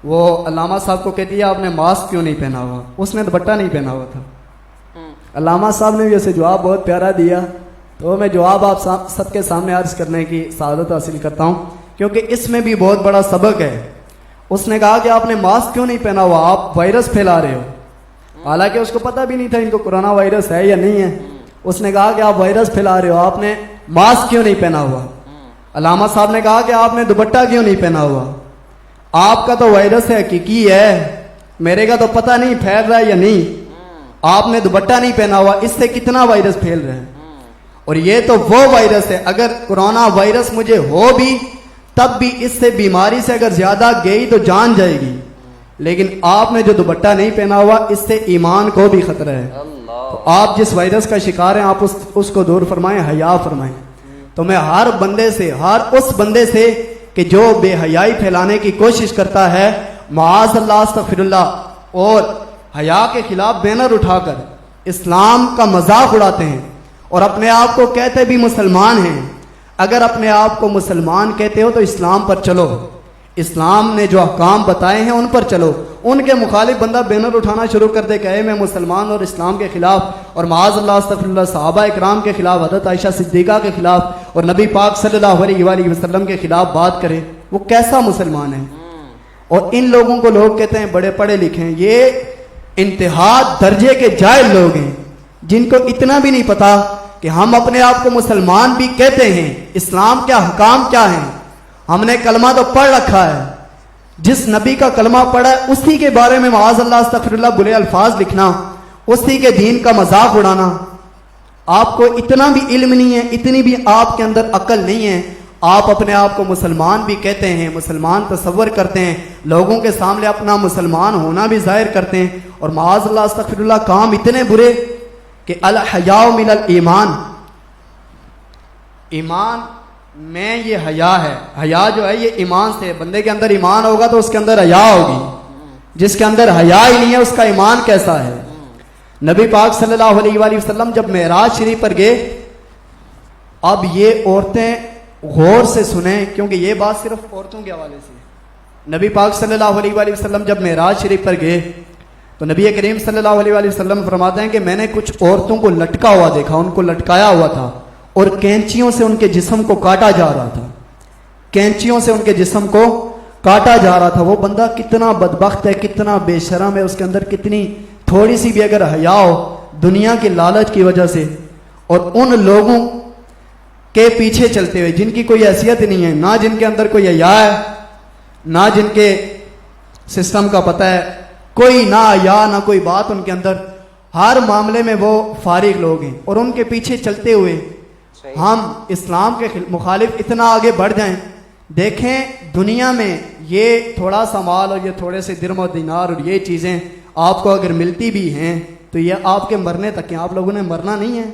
وہ علامہ صاحب کو کہتی ہے آپ نے ماسک کیوں نہیں پہنا ہوا؟ اس نے دوپٹہ نہیں پہنا ہوا تھا۔ علامہ صاحب نے بھی اسے جواب بہت پیارا دیا، تو میں جواب آپ سب کے سامنے عرض کرنے کی سعادت حاصل کرتا ہوں، کیونکہ اس میں بھی بہت بڑا سبق ہے۔ اس نے کہا کہ آپ نے ماسک کیوں نہیں پہنا ہوا؟ آپ وائرس پھیلا رہے ہو۔ حالانکہ اس کو پتہ بھی نہیں تھا ان کو کرونا وائرس ہے یا نہیں ہے۔ اس نے کہا کہ آپ وائرس پھیلا رہے ہو، آپ نے ماسک کیوں نہیں پہنا ہوا؟ علامہ صاحب نے کہا کہ آپ نے دوپٹہ کیوں نہیں پہنا ہوا؟ آپ کا تو وائرس ہے، حقیقی ہے، میرے کا تو پتہ نہیں پھیل رہا ہے یا نہیں۔ آپ نے دوپٹہ نہیں پہنا ہوا، اس سے کتنا وائرس پھیل رہا ہے۔ اور یہ تو وہ وائرس ہے، اگر کرونا وائرس مجھے ہو بھی تب بھی اس سے بیماری سے اگر زیادہ گئی تو جان جائے گی، لیکن آپ نے جو دوپٹہ نہیں پہنا ہوا اس سے ایمان کو بھی خطرہ ہے۔ تو آپ جس وائرس کا شکار ہیں آپ اس کو دور فرمائیں، حیا فرمائیں۔ تو میں ہر بندے سے، ہر اس بندے سے کہ جو بے حیائی پھیلانے کی کوشش کرتا ہے، معاذ اللہ استغفر اللہ، اور حیا کے خلاف بینر اٹھا کر اسلام کا مذاق اڑاتے ہیں اور اپنے آپ کو کہتے بھی مسلمان ہیں، اگر اپنے آپ کو مسلمان کہتے ہو تو اسلام پر چلو، اسلام نے جو احکام بتائے ہیں ان پر چلو۔ ان کے مخالف بندہ بینر اٹھانا شروع کر دے کہ اے میں مسلمان اور اسلام کے خلاف، اور معاذ اللہ استغفر اللہ صحابہ اکرام کے خلاف، حضرت عائشہ صدیقہ کے خلاف اور نبی پاک صلی اللہ علیہ وآلہ وسلم کے خلاف بات کرے، وہ کیسا مسلمان ہے؟ اور ان لوگوں کو لوگ کہتے ہیں بڑے پڑھے لکھے ہیں، یہ انتہا درجے کے جاہل لوگ ہیں جن کو اتنا بھی نہیں پتا کہ ہم اپنے آپ کو مسلمان بھی کہتے ہیں، اسلام کے حکام کیا ہیں۔ ہم نے کلمہ تو پڑھ رکھا ہے، جس نبی کا کلمہ پڑھا ہے اسی کے بارے میں معاذ اللہ استغفر اللہ برے الفاظ لکھنا، اسی کے دین کا مذاق اڑانا۔ آپ کو اتنا بھی علم نہیں ہے، اتنی بھی آپ کے اندر عقل نہیں ہے، آپ اپنے آپ کو مسلمان بھی کہتے ہیں، مسلمان تصور کرتے ہیں، لوگوں کے سامنے اپنا مسلمان ہونا بھی ظاہر کرتے ہیں، اور معاذ اللہ استغفر اللہ کام اتنے برے کہ الحیاء من الایمان، ایمان میں یہ حیا ہے۔ حیا جو ہے یہ ایمان سے، بندے کے اندر ایمان ہوگا تو اس کے اندر حیا ہوگی، جس کے اندر حیا ہی نہیں ہے اس کا ایمان کیسا ہے؟ نبی پاک صلی اللہ علیہ وآلہ وسلم جب معراج شریف پر گئے، اب یہ عورتیں غور سے سنیں کیونکہ یہ بات صرف عورتوں کے حوالے سے، نبی پاک صلی اللہ علیہ وآلہ وسلم جب معراج شریف پر گئے تو نبی کریم صلی اللہ علیہ وآلہ وسلم فرماتے ہیں کہ میں نے کچھ عورتوں کو لٹکا ہوا دیکھا، ان کو لٹکایا ہوا تھا اور کینچیوں سے ان کے جسم کو کاٹا جا رہا تھا، کینچیوں سے ان کے جسم کو کاٹا جا رہا تھا۔ وہ بندہ کتنا بدبخت ہے، کتنا بے شرم ہے، اس کے اندر کتنی تھوڑی سی بھی اگر حیا ہو دنیا کی لالچ کی وجہ سے، اور ان لوگوں کے پیچھے چلتے ہوئے جن کی کوئی حیثیت نہیں ہے، نہ جن کے اندر کوئی حیا ہے، نہ جن کے سسٹم کا پتہ ہے، کوئی نہ حیا نہ کوئی بات ان کے اندر، ہر معاملے میں وہ فارغ لوگ ہیں، اور ان کے پیچھے چلتے ہوئے ہم اسلام کے مخالف اتنا آگے بڑھ جائیں۔ دیکھیں دنیا میں یہ تھوڑا سا مال اور یہ تھوڑے سے درم و دینار اور یہ چیزیں آپ کو اگر ملتی بھی ہیں تو یہ آپ کے مرنے تک ہیں، آپ لوگوں نے مرنا نہیں ہے۔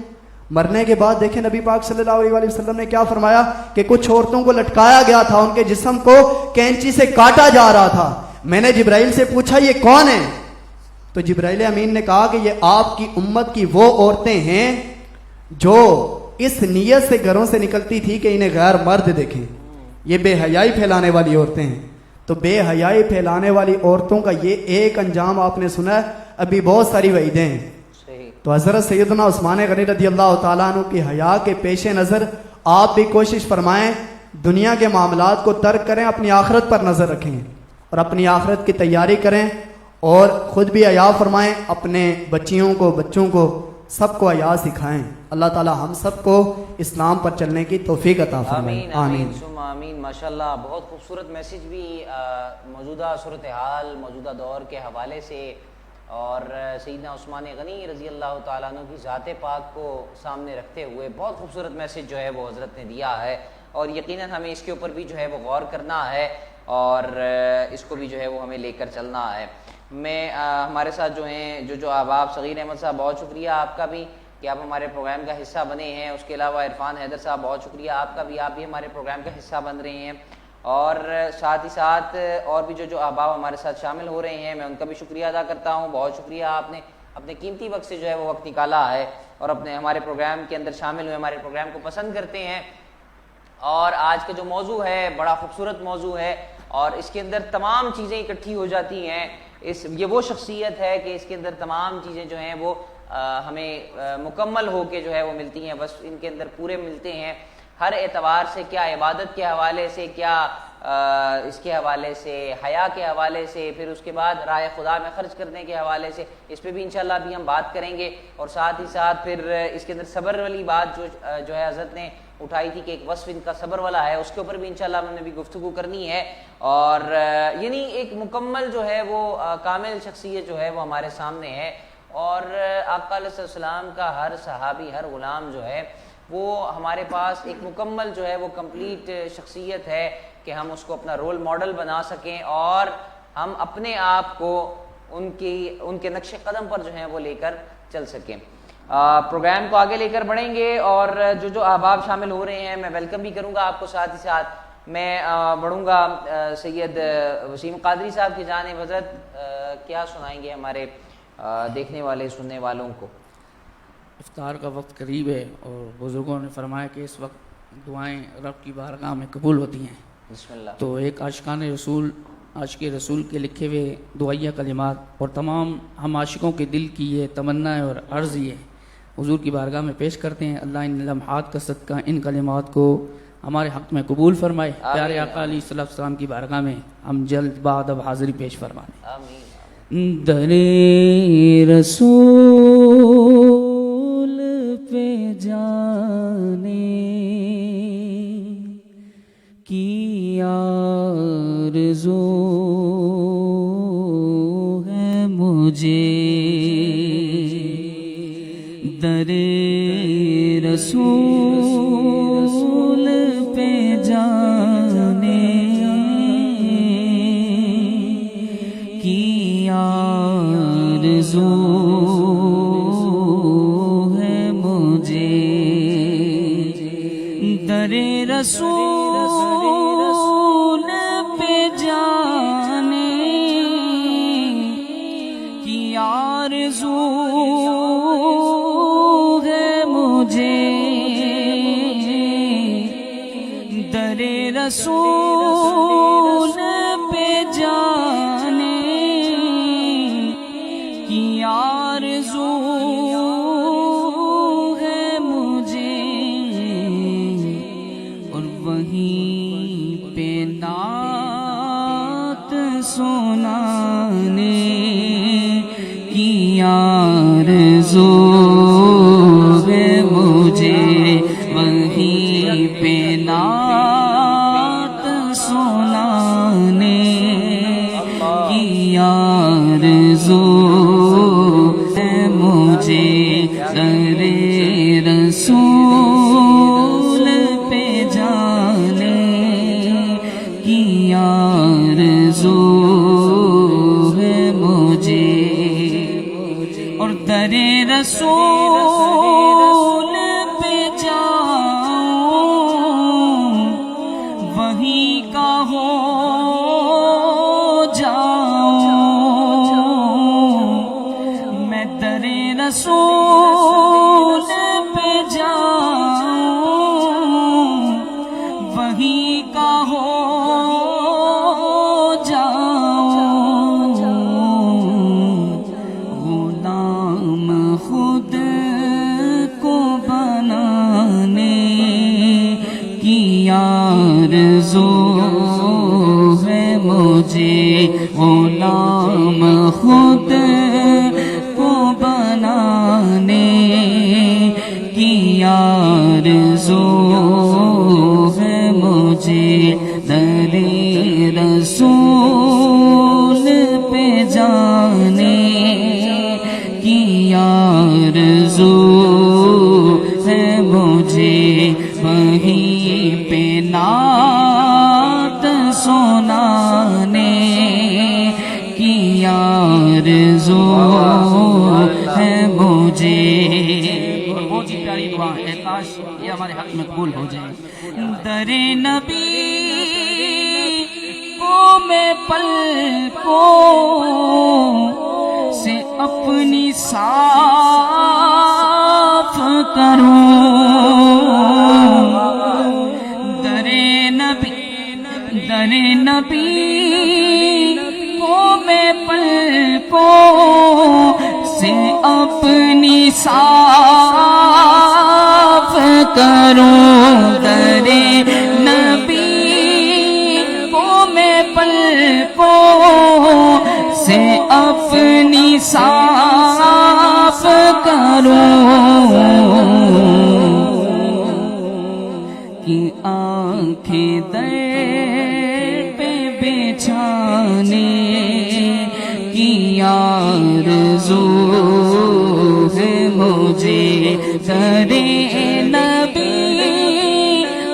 مرنے کے بعد دیکھیں نبی پاک صلی اللہ علیہ وسلم نے کیا فرمایا کہ کچھ عورتوں کو لٹکایا گیا تھا، ان کے جسم کو کینچی سے کاٹا جا رہا تھا۔ میں نے جبرائیل سے پوچھا یہ کون ہے؟ تو جبرائیل امین نے کہا کہ یہ آپ کی امت کی وہ عورتیں ہیں جو اس نیت سے گھروں سے نکلتی تھی کہ انہیں غیر مرد دیکھیں۔ یہ بے حیائی پھیلانے والی عورتیں ہیں۔ تو بے حیائی پھیلانے والی عورتوں کا یہ ایک انجام آپ نے سنا ہے، ابھی بہت ساری وعیدیں ہیں۔ تو حضرت سیدنا عثمان غنی رضی اللہ تعالیٰ عنہ کی حیا کے پیش نظر آپ بھی کوشش فرمائیں، دنیا کے معاملات کو ترک کریں، اپنی آخرت پر نظر رکھیں اور اپنی آخرت کی تیاری کریں، اور خود بھی حیا فرمائیں، اپنے بچیوں کو بچوں کو سب کو حیا سکھائیں۔ اللہ تعالیٰ ہم سب کو اسلام پر چلنے کی توفیق عطا فرمائے۔ آمین آمین ثم آمین۔ ماشاءاللہ بہت خوبصورت میسج بھی موجودہ صورتحال موجودہ دور کے حوالے سے اور سیدنا عثمان غنی رضی اللہ تعالیٰ عنہ کی ذات پاک کو سامنے رکھتے ہوئے بہت خوبصورت میسج جو ہے وہ حضرت نے دیا ہے، اور یقیناً ہمیں اس کے اوپر بھی جو ہے وہ غور کرنا ہے اور اس کو بھی جو ہے وہ ہمیں لے کر چلنا ہے۔ میں ہمارے ساتھ جو ہیں جو احباب، صغیر احمد صاحب بہت شکریہ آپ کا بھی کہ آپ ہمارے پروگرام کا حصہ بنے ہیں، اس کے علاوہ عرفان حیدر صاحب بہت شکریہ آپ کا بھی، آپ بھی ہمارے پروگرام کا حصہ بن رہے ہیں، اور ساتھ ہی ساتھ اور بھی جو احباب ہمارے ساتھ شامل ہو رہے ہیں میں ان کا بھی شکریہ ادا کرتا ہوں۔ بہت شکریہ، آپ نے اپنے قیمتی وقت سے جو ہے وہ وقت نکالا ہے اور اپنے ہمارے پروگرام کے اندر شامل ہوئے، ہمارے پروگرام کو پسند کرتے ہیں۔ اور آج کا جو موضوع ہے بڑا خوبصورت موضوع ہے، اور اس کے اندر تمام چیزیں اکٹھی ہو جاتی ہیں۔ یہ وہ شخصیت ہے کہ اس کے اندر تمام چیزیں جو ہیں وہ ہمیں مکمل ہو کے جو ہے وہ ملتی ہیں، بس ان کے اندر پورے ملتے ہیں ہر اعتبار سے، کیا عبادت کے حوالے سے، کیا اس کے حوالے سے، حیا کے حوالے سے، پھر اس کے بعد راہ خدا میں خرچ کرنے کے حوالے سے، اس پہ بھی انشاءاللہ بھی ہم بات کریں گے، اور ساتھ ہی ساتھ پھر اس کے اندر صبر والی بات جو ہے حضرت نے اٹھائی تھی کہ ایک وصف ان کا صبر والا ہے، اس کے اوپر بھی انشاءاللہ ہم نے بھی گفتگو کرنی ہے، اور یعنی ایک مکمل جو ہے وہ کامل شخصیت جو ہے وہ ہمارے سامنے ہے، اور آقا علیہ السلام کا ہر صحابی، ہر غلام جو ہے وہ ہمارے پاس ایک مکمل جو ہے وہ کمپلیٹ شخصیت ہے کہ ہم اس کو اپنا رول ماڈل بنا سکیں اور ہم اپنے آپ کو ان کے نقش قدم پر جو ہے وہ لے کر چل سکیں۔ پروگرام کو آگے لے کر بڑھیں گے، اور جو احباب شامل ہو رہے ہیں میں ویلکم بھی کروں گا آپ کو، ساتھ ہی ساتھ میں بڑھوں گا سید وسیم قادری صاحب کی جانب۔ حضرت کیا سنائیں گے ہمارے دیکھنے والے سننے والوں کو؟ افطار کا وقت قریب ہے، اور بزرگوں نے فرمایا کہ اس وقت دعائیں رب کی بارگاہ میں قبول ہوتی ہیں۔ بسم اللہ۔ تو ایک عاشقان رسول، عاشق رسول کے لکھے ہوئے دعائیہ کلمات، اور تمام ہم عاشقوں کے دل کی یہ تمنا اور عرض یہ حضور کی بارگاہ میں پیش کرتے ہیں۔ اللہ ان لمحات کا صدقہ ان کلمات کو ہمارے حق میں قبول فرمائے۔ پیارے آقا علیہ السلام کی بارگاہ میں ہم جلد بعد اب حاضری پیش فرمائیں۔ آمین۔ در رسول پہ جانے کی آرزو ہے مجھے، در رسول پہ جانے کی آرزو ہے مجھے، در رسول پہ جانے کی آرزو ہے مجھے، در رسول پہ جانے وہیں پہ نعت سنانے کی آرزو ہے مجھے، وہیں پہ نعت سنانے کی آرزو ہے مجھے، در رسول پہ جانے کی آرزو ہے مجھے، اور در رسول پہ جاؤں وہیں کا ہو جاؤں، میں در رسول پہ جاؤں وہیں کا ہو غلام خود کو بنانے کی آرزو ہے مجھے، غلام خود کو بنانے کی آرزو ہے مجھے، در رسول پہ جانے کی آرزو ہے مجھے، وہیں پہ نعت سنانے کی آرزو ہے مجھے۔ بہت ہی پیاری دعا ہے، کاش یہ ہمارے حق میں قبول ہو جائے۔ در نبی کو میں پلکوں سے اپنی صاف کروں، در نبی کو میں پلکوں سے اپنی صاف کروں، در نبی کو میں پلکوں سے اپنی صاف کروں، کہ آنکھیں در پہ بچھانے کی آرزو ہے مجھے، در نبی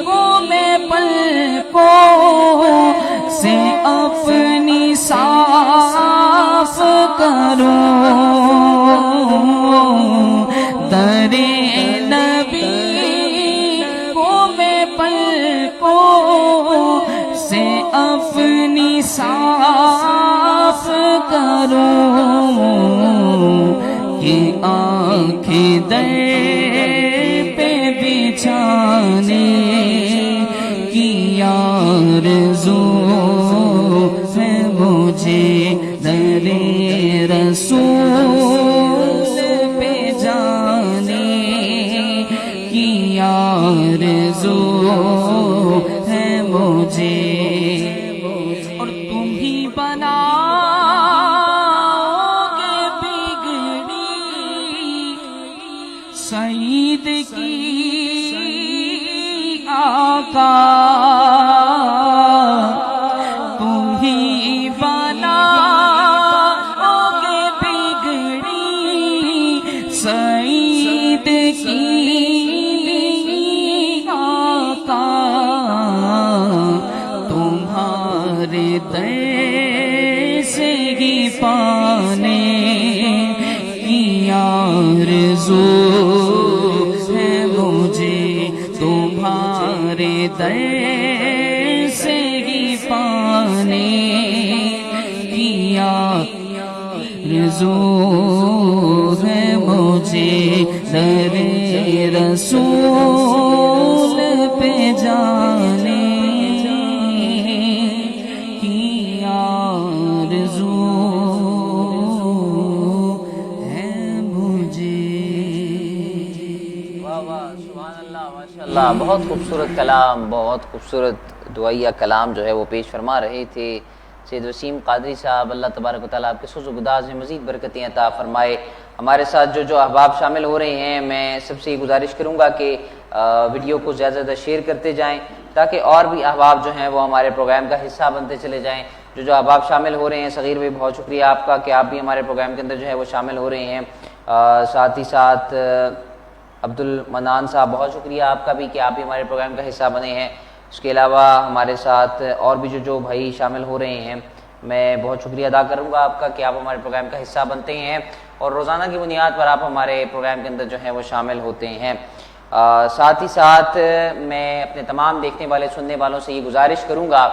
کو میں پلکوں سے اپنی صاف کروں، در نبی کو میں پلکوں سے اپنی صاف کروں، کہ آنکھیں در پہ بچھانے کی آرزو ہے مجھے، در رسول پہ جانے کی آرزو ہے مجھے، اور تم ہی بناؤگے بگڑی سعید کی آقا، تم ہی بناؤگے بگڑی سعید کی آقا، تمہارے در سے ہی پانے کی آرزو ہے مجھے، تمہارے در سے ہی پانے کی آرزو ہے مجھے، در رسول پہ جانے کی آرزو ہے مجھے۔ واہ واہ، سبحان اللہ، ماشاء اللہ، بہت بہت خوبصورت کلام، بہت خوبصورت دعائیہ کلام جو ہے وہ پیش فرما رہے تھے سید وسیم قادری صاحب. اللہ تبارک و تعالیٰ آپ کے سوز و گداز میں مزید برکتیں عطا فرمائے. ہمارے ساتھ جو احباب شامل ہو رہے ہیں، میں سب سے گزارش کروں گا کہ ویڈیو کو زیادہ سے زیادہ شیئر کرتے جائیں تاکہ اور بھی احباب جو ہیں وہ ہمارے پروگرام کا حصہ بنتے چلے جائیں. جو احباب شامل ہو رہے ہیں، صغیر بھائی بہت شکریہ آپ کا کہ آپ بھی ہمارے پروگرام کے اندر جو ہے وہ شامل ہو رہے ہیں. ساتھ ہی ساتھ عبد المنان صاحب بہت شکریہ آپ کا بھی کہ آپ بھی ہمارے پروگرام کا حصہ بنے ہیں. اس کے علاوہ ہمارے ساتھ اور بھی جو بھائی شامل ہو رہے ہیں، میں بہت شکریہ ادا کروں گا آپ کا کہ آپ ہمارے پروگرام کا حصہ بنتے ہیں اور روزانہ کی بنیاد پر آپ ہمارے پروگرام کے اندر جو ہے وہ شامل ہوتے ہیں. ساتھ ہی ساتھ میں اپنے تمام دیکھنے والے سننے والوں سے یہ گزارش کروں گا،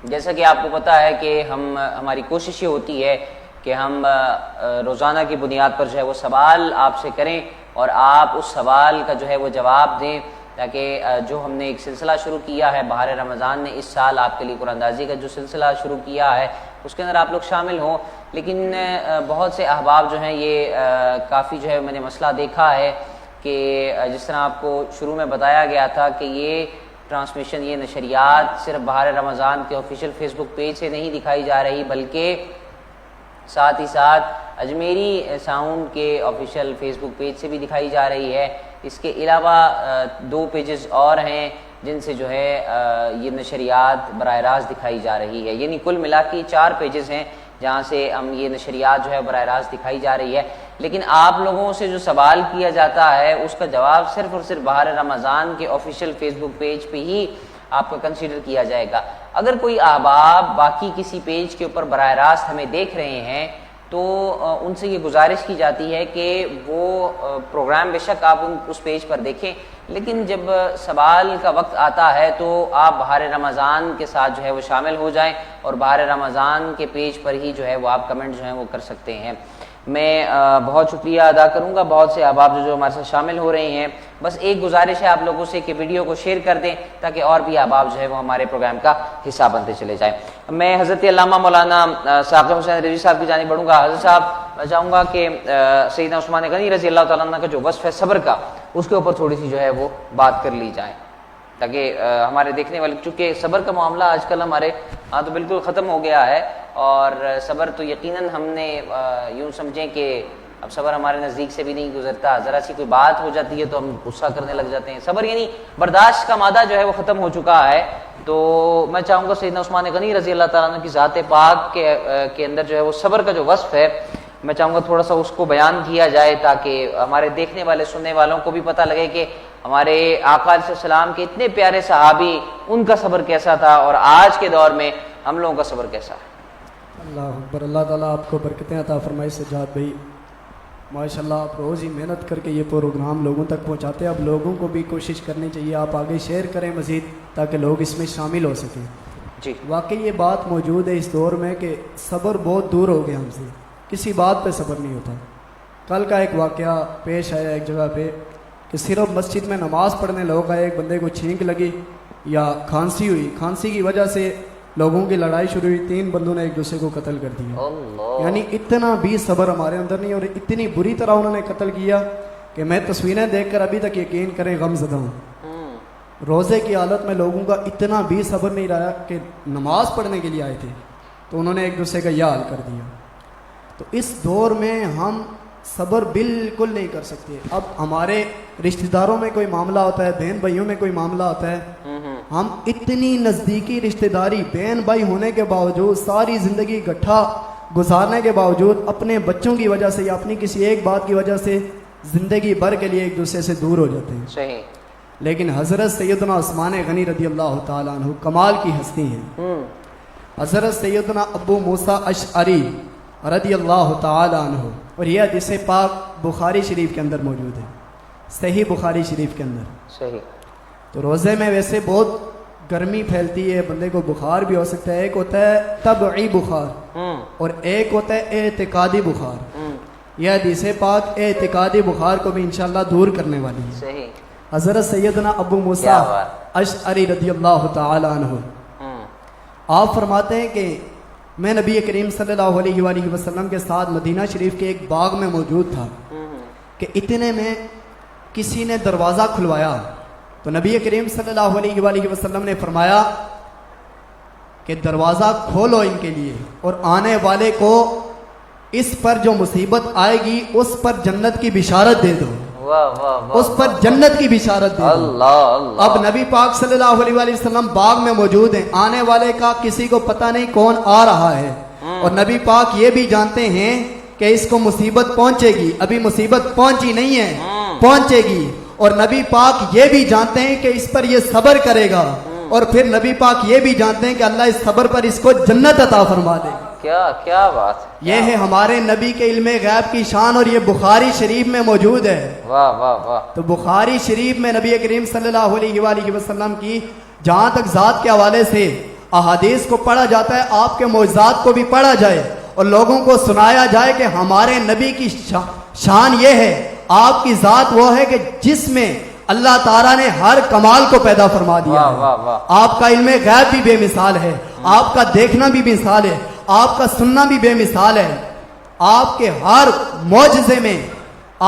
جیسا کہ آپ کو پتہ ہے کہ ہماری کوشش یہ ہوتی ہے کہ ہم روزانہ کی بنیاد پر جو ہے وہ سوال آپ سے کریں اور آپ اس سوال کا جو ہے وہ جواب دیں، تاکہ جو ہم نے ایک سلسلہ شروع کیا ہے بہار رمضان نے اس سال آپ کے لیے قرآن اندازی کا جو سلسلہ شروع کیا ہے اس کے اندر آپ لوگ شامل ہوں. لیکن بہت سے احباب جو ہیں یہ کافی جو ہے میں نے مسئلہ دیکھا ہے کہ جس طرح آپ کو شروع میں بتایا گیا تھا کہ یہ ٹرانسمیشن، یہ نشریات صرف بہار رمضان کے آفیشیل فیس بک پیج سے نہیں دکھائی جا رہی، بلکہ ساتھ ہی ساتھ اجمیری ساؤنڈ کے آفیشیل فیس بک پیج سے بھی دکھائی جا رہی ہے. اس کے علاوہ 2 پیجز اور ہیں جن سے جو ہے یہ نشریات براہ راست دکھائی جا رہی ہے، یعنی کل ملا کے 4 پیجز ہیں جہاں سے ہم یہ نشریات جو ہے براہ راست دکھائی جا رہی ہے. لیکن آپ لوگوں سے جو سوال کیا جاتا ہے اس کا جواب صرف اور صرف بہار رمضان کے آفیشیل فیس بک پیج پہ ہی آپ کا کنسیڈر کیا جائے گا. اگر کوئی احباب باقی کسی پیج کے اوپر براہ راست ہمیں دیکھ رہے ہیں تو ان سے یہ گزارش کی جاتی ہے کہ وہ پروگرام بے شک آپ اس پیج پر دیکھیں، لیکن جب سوال کا وقت آتا ہے تو آپ بہار رمضان کے ساتھ جو ہے وہ شامل ہو جائیں اور بہار رمضان کے پیج پر ہی جو ہے وہ آپ کمنٹ جو ہیں وہ کر سکتے ہیں. میں بہت شکریہ ادا کروں گا بہت سے احباب جو ہمارے ساتھ شامل ہو رہے ہیں. بس ایک گزارش ہے آپ لوگوں سے کہ ویڈیو کو شیئر کر دیں تاکہ اور بھی احباب جو ہے وہ ہمارے پروگرام کا حصہ بنتے چلے جائیں. میں حضرت علامہ مولانا ثاقب حسین رضوی صاحب کی جانب بڑھوں گا. حضرت صاحب میں چاہوں گا کہ سیدنا عثمان غنی رضی اللہ تعالیٰ عنہ کا جو وصف ہے صبر کا، اس کے اوپر تھوڑی سی جو ہے وہ بات کر لی جائے تاکہ ہمارے دیکھنے والے، چونکہ صبر کا معاملہ آج کل ہمارے ہاں تو بالکل ختم ہو گیا ہے، اور صبر تو یقیناً ہم نے یوں سمجھیں کہ اب صبر ہمارے نزدیک سے بھی نہیں گزرتا. ذرا سی کوئی بات ہو جاتی ہے تو ہم غصہ کرنے لگ جاتے ہیں. صبر یعنی برداشت کا مادہ جو ہے وہ ختم ہو چکا ہے. تو میں چاہوں گا سیدنا عثمان غنی رضی اللہ تعالیٰ عنہ کی ذات پاک کے اندر جو ہے وہ صبر کا جو وصف ہے، میں چاہوں گا تھوڑا سا اس کو بیان کیا جائے تاکہ ہمارے دیکھنے والے سننے والوں کو بھی پتہ لگے کہ ہمارے آقا علیہ السلام کے اتنے پیارے صحابی، ان کا صبر کیسا تھا اور آج کے دور میں ہم لوگوں کا صبر کیسا ہے. اللہ اکبر. اللہ تعالیٰ آپ کو برکتیں عطا فرمائے. سجاد بھائی ماشاءاللہ آپ روز ہی محنت کر کے یہ پروگرام لوگوں تک پہنچاتے ہیں. اب لوگوں کو بھی کوشش کرنی چاہیے آپ آگے شیئر کریں مزید تاکہ لوگ اس میں شامل ہو سکیں. جی واقعی یہ بات موجود ہے اس دور میں کہ صبر بہت دور ہو گیا ہم سے، کسی بات پہ صبر نہیں ہوتا. کل کا ایک واقعہ پیش آیا ایک جگہ پہ کہ صرف مسجد میں نماز پڑھنے لوگ آئے، ایک بندے کو چھینک لگی یا کھانسی ہوئی، کھانسی کی وجہ سے لوگوں کی لڑائی شروع ہوئی، 3 بندوں نے ایک دوسرے کو قتل کر دیا. اللہ. یعنی اتنا بھی صبر ہمارے اندر نہیں، اور اتنی بری طرح انہوں نے قتل کیا کہ میں تصویریں دیکھ کر ابھی تک یقین کریں غم زدہ ہوں. روزے کی حالت میں لوگوں کا اتنا بھی صبر نہیں رہا کہ نماز پڑھنے کے لیے آئے تھے تو انہوں نے ایک دوسرے کا یہ حال کر دیا. تو اس دور میں ہم صبر بالکل نہیں کر سکتے. اب ہمارے رشتہ داروں میں کوئی معاملہ ہوتا ہے، بہن بھائیوں میں کوئی معاملہ ہوتا ہے، ہم اتنی نزدیکی رشتہ داری بہن بھائی ہونے کے باوجود، ساری زندگی گٹھا گزارنے کے باوجود، اپنے بچوں کی وجہ سے یا اپنی کسی ایک بات کی وجہ سے زندگی بھر کے لیے ایک دوسرے سے دور ہو جاتے ہیں. صحیح. لیکن حضرت سیدنا عثمان غنی رضی اللہ تعالیٰ عنہ کمال کی ہستی ہیں. حضرت سیدنا ابو موسیٰ اشعری رضی اللہ تعالیٰ عنہ، اور یہ حدیث پاک بخاری شریف کے اندر موجود ہے، صحیح بخاری شریف کے اندر. صحیح. تو روزے میں ویسے بہت گرمی پھیلتی ہے، بندے کو بخار بھی ہو سکتا ہے. ایک ہوتا ہے طبعی بخار اور ایک ہوتا ہے اعتقادی بخار. یہ حدیث پاک اعتقادی بخار کو بھی انشاءاللہ دور کرنے والی ہے. صحیح. حضرت سیدنا ابو موسیٰ اشعری رضی اللہ تعالی عنہ آپ فرماتے ہیں کہ میں نبی کریم صلی اللہ علیہ وآلہ وسلم کے ساتھ مدینہ شریف کے ایک باغ میں موجود تھا کہ اتنے میں کسی نے دروازہ کھلوایا تو نبی کریم صلی اللہ علیہ وآلہ وسلم نے فرمایا کہ دروازہ کھولو ان کے لیے، اور آنے والے کو اس پر جو مصیبت آئے گی اس پر جنت کی بشارت دے دو، اس پر جنت کی بشارت دے دو۔ اب نبی پاک صلی اللہ علیہ وآلہ وسلم باغ میں موجود ہیں، آنے والے کا کسی کو پتہ نہیں کون آ رہا ہے، اور نبی پاک یہ بھی جانتے ہیں کہ اس کو مصیبت پہنچے گی، ابھی مصیبت پہنچی نہیں ہے، پہنچے گی، اور نبی پاک یہ بھی جانتے ہیں کہ اس پر یہ صبر کرے گا، اور پھر نبی پاک یہ بھی جانتے ہیں کہ اللہ اس صبر پر اس کو جنت عطا فرما دے گا۔ کیا بات ہے، یہ ہے ہمارے نبی کے علم غیب کی شان، اور یہ بخاری شریف میں موجود ہے۔ واہ واہ واہ۔ تو بخاری شریف میں نبی کریم صلی اللہ علیہ وآلہ وسلم کی جہاں تک ذات کے حوالے سے احادیث کو پڑھا جاتا ہے، آپ کے معجزات کو بھی پڑھا جائے اور لوگوں کو سنایا جائے کہ ہمارے نبی کی شان یہ ہے، آپ کی ذات وہ ہے کہ جس میں اللہ تعالیٰ نے ہر کمال کو پیدا فرما دیا ہے۔ آپ کا علم غیب بھی بے مثال ہے، آپ کا دیکھنا بھی بے مثال ہے، آپ کا سننا بھی بے مثال ہے، آپ کے ہر معجزے میں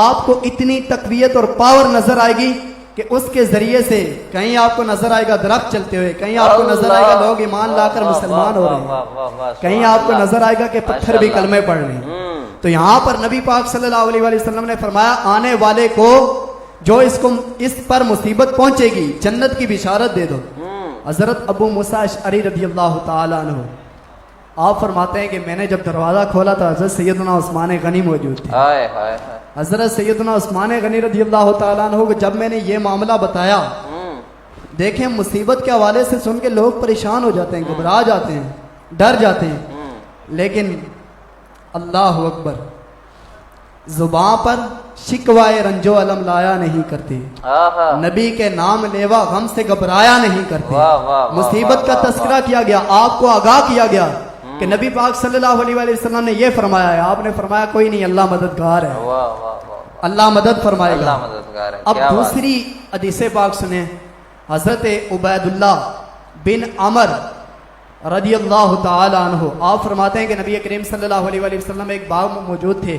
آپ کو اتنی تقویت اور پاور نظر آئے گی کہ اس کے ذریعے سے کہیں آپ کو نظر آئے گا درخت چلتے ہوئے، کہیں آپ کو نظر آئے گا لوگ ایمان لا کر مسلمان ہو رہے ہیں، کہیں آپ کو نظر آئے گا کہ پتھر بھی کلمے پڑھ رہے ہیں۔ تو یہاں پر نبی پاک صلی اللہ علیہ وآلہ وسلم نے فرمایا آنے والے کو جو اس پر مصیبت پہنچے گی جنت کی بشارت دے دو۔ حضرت ابو موسیٰ اشعری رضی اللہ تعالیٰ عنہ آپ فرماتے ہیں کہ میں نے جب دروازہ کھولا تو حضرت سیدنا عثمان غنی موجود تھے۔ حضرت سیدنا عثمان غنی رضی اللہ تعالیٰ عنہ کو جب میں نے یہ معاملہ بتایا، دیکھیں مصیبت کے حوالے سے سن کے لوگ پریشان ہو جاتے ہیں، گھبرا جاتے ہیں، ڈر جاتے ہیں، لیکن اللہ اکبر زباں پر شکوائے رنج و علم لایا نہیں کرتے، نبی کے نام لیوا غم سے گھبرایا نہیں کرتے۔ مصیبت کا تذکرہ کیا گیا، آپ کو آگاہ کیا گیا کہ نبی پاک صلی اللہ علیہ وآلہ وسلم نے یہ فرمایا ہے، آپ نے فرمایا کوئی نہیں، اللہ مددگار ہے، اللہ مدد فرمائے گا۔ اب دوسری حدیث پاک سنیں، حضرت عبید اللہ بن عمر رضی اللہ تعالی عنہ آپ فرماتے ہیں کہ نبی کریم صلی اللہ علیہ وآلہ وسلم ایک باغ میں موجود تھے۔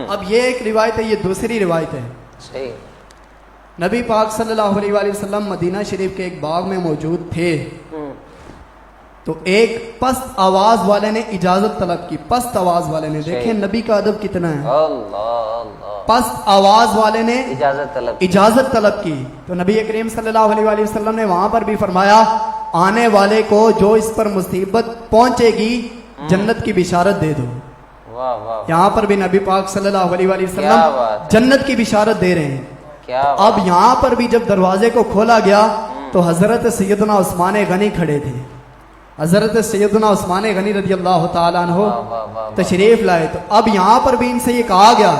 اب یہ ایک روایت ہے، یہ دوسری روایت ہے۔ نبی پاک صلی اللہ علیہ وآلہ وسلم مدینہ شریف کے ایک باغ میں موجود تھے، تو ایک پست آواز والے نے اجازت طلب کی، پست آواز والے نے، دیکھیں نبی کا ادب کتنا ہے، پست آواز والے نے اجازت طلب کی، تو نبی کریم صلی اللہ علیہ وآلہ وسلم نے وہاں پر بھی فرمایا آنے والے کو جو اس پر مصیبت پہنچے گی جنت کی بشارت دے دو۔ یہاں پر بھی نبی پاک صلی اللہ علیہ وآلہ وسلم جنت کی بشارت دے رہے ہیں۔ اب یہاں پر بھی جب دروازے کو کھولا گیا تو حضرت سیدنا عثمان غنی کھڑے تھے، حضرت سیدنا عثمان غنی رضی اللہ تعالیٰ عنہ تشریف لائے، تو اب یہاں پر بھی ان سے یہ کہا گیا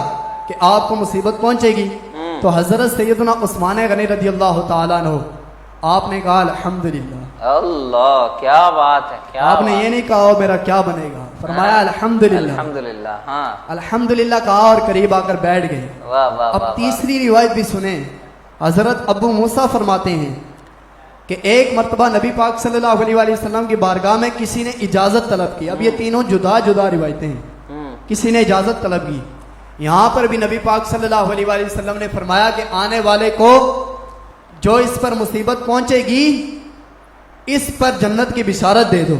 کہ آپ کو مصیبت پہنچے گی، تو حضرت سیدنا عثمان غنی رضی اللہ تعالیٰ عنہ آپ نے کہا الحمدللہ، اللہ کیا بات ہے، آپ نے یہ نہیں کہا میرا کیا بنے گا، فرمایا الحمدللہ، الحمدللہ کہا اور قریب آ کر بیٹھ گئے۔ اب تیسری روایت بھی سنیں، حضرت ابو موسیٰ فرماتے ہیں کہ ایک مرتبہ نبی پاک صلی اللہ علیہ وآلہ وسلم کی بارگاہ میں کسی نے اجازت طلب کی، اب یہ تینوں جدا جدا روایتیں ہیں، کسی نے اجازت طلب کی، یہاں پر بھی نبی پاک صلی اللہ علیہ وآلہ وسلم نے فرمایا کہ آنے والے کو جو اس پر مصیبت پہنچے گی اس پر جنت کی بشارت دے دو۔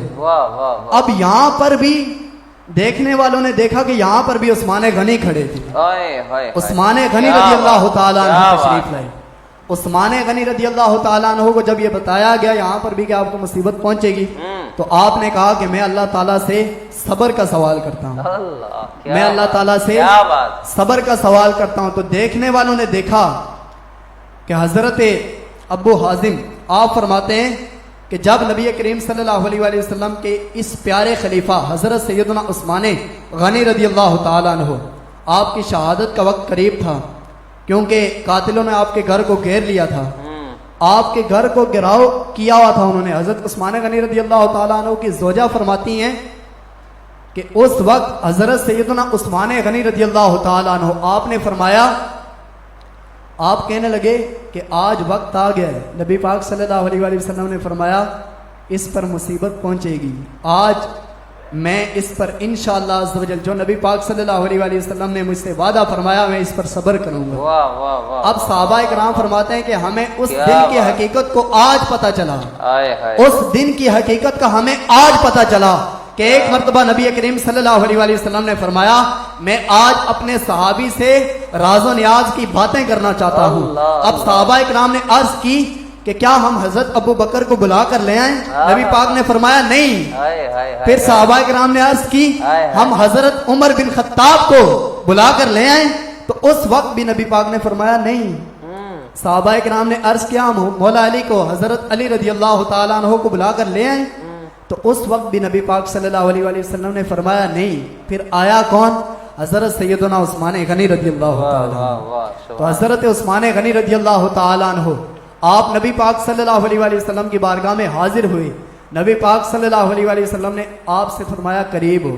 اب یہاں پر بھی دیکھنے والوں نے دیکھا کہ یہاں پر بھی عثمان غنی کھڑے تھے، عثمان غنی رضی اللہ تعالیٰ عنہ تشریف لائے۔ عثمان غنی رضی اللہ تعالیٰ عنہ کو جب یہ بتایا گیا یہاں پر بھی کہ آپ کو مصیبت پہنچے گی، تو آپ نے کہا کہ میں اللہ تعالیٰ سے صبر کا سوال کرتا ہوں، میں اللہ تعالیٰ سے صبر کا سوال کرتا ہوں۔ تو دیکھنے والوں نے دیکھا کہ حضرت ابو حازم آپ فرماتے ہیں کہ جب نبی کریم صلی اللہ علیہ وآلہ وسلم کے اس پیارے خلیفہ حضرت سیدنا عثمان غنی رضی اللہ تعالیٰ عنہ آپ کی شہادت کا وقت قریب تھا، کیونکہ قاتلوں نے آپ کے گھر کو گھیر لیا تھا، آپ کے گھر کو گھراؤ کیا ہوا تھا انہوں نے۔ حضرت عثمان غنی رضی اللہ تعالیٰ عنہ کی زوجہ فرماتی ہیں کہ اس وقت حضرت سیدنا عثمان غنی رضی اللہ تعالیٰ عنہ آپ نے فرمایا، آپ کہنے لگے کہ آج وقت آ گیا ہے، نبی پاک صلی اللہ علیہ وآلہ وسلم نے فرمایا اس پر مصیبت پہنچے گی، آج میں اس پر انشاءاللہ عز و جل جو نبی پاک صلی اللہ علیہ وآلہ وسلم نے مجھ سے وعدہ فرمایا میں اس پر صبر کروں گا۔ واہ واہ واہ۔ اب صحابہ کرام فرماتے ہیں کہ ہمیں اس کیا دن کی بات۔ حقیقت کو آج پتہ چلا، ہائے ہائے۔ اس دن کی حقیقت کا ہمیں آج پتہ چلا کہ ایک مرتبہ نبی کریم صلی اللہ علیہ وآلہ وسلم نے فرمایا میں آج اپنے صحابی سے راز و نیاز کی باتیں کرنا چاہتا ہوں۔ اللہ اب صحابہ کرام نے عرض کی کہ کیا ہم حضرت ابو بکر کو بلا کر لے آئیں؟ نبی پاک نے فرمایا نہیں۔ ہائے ہائے۔ پھر صحابہ کرام نے عرض کی ہم حضرت عمر بن خطاب کو بلا کر لے آئیں؟ تو اس وقت بھی نبی پاک نے فرمایا نہیں۔ صحابہ کرام نے عرض کیا ہم مولا علی کو حضرت علی رضی اللہ تعالیٰ عنہ کو بلا کر لے آئیں؟ تو اس وقت بھی نبی پاک صلی اللہ علیہ وآلہ وسلم نے فرمایا نہیں۔ پھر آیا کون؟ حضرت سیدنا عثمان غنی رضی اللہ تعالیٰ عنہ۔ تو حضرت عثمان غنی رضی اللہ تعالیٰ عنہ آپ نبی پاک صلی اللہ علیہ وآلہ وسلم کی بارگاہ میں حاضر ہوئے۔ نبی پاک صلی اللہ علیہ وآلہ وسلم نے آپ سے فرمایا قریب ہو۔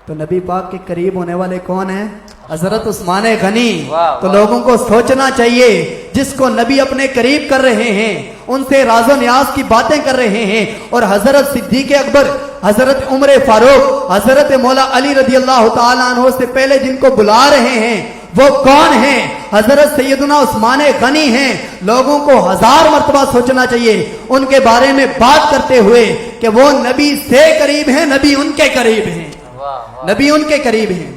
تو نبی پاک کے قریب ہونے والے کون ہیں؟ حضرت عثمان غنی۔ تو لوگوں کو سوچنا چاہیے جس کو نبی اپنے قریب کر رہے ہیں، ان سے راز و نیاز کی باتیں کر رہے ہیں، اور حضرت صدیق اکبر، حضرت عمر فاروق، حضرت مولا علی رضی اللہ تعالیٰ عنہ سے پہلے جن کو بلا رہے ہیں وہ کون ہیں؟ حضرت سیدنا عثمان غنی ہیں۔ لوگوں کو 1000 مرتبہ سوچنا چاہیے ان کے بارے میں بات کرتے ہوئے کہ وہ نبی سے قریب ہیں، نبی ان کے قریب ہیں، نبی ان کے قریب ہیں۔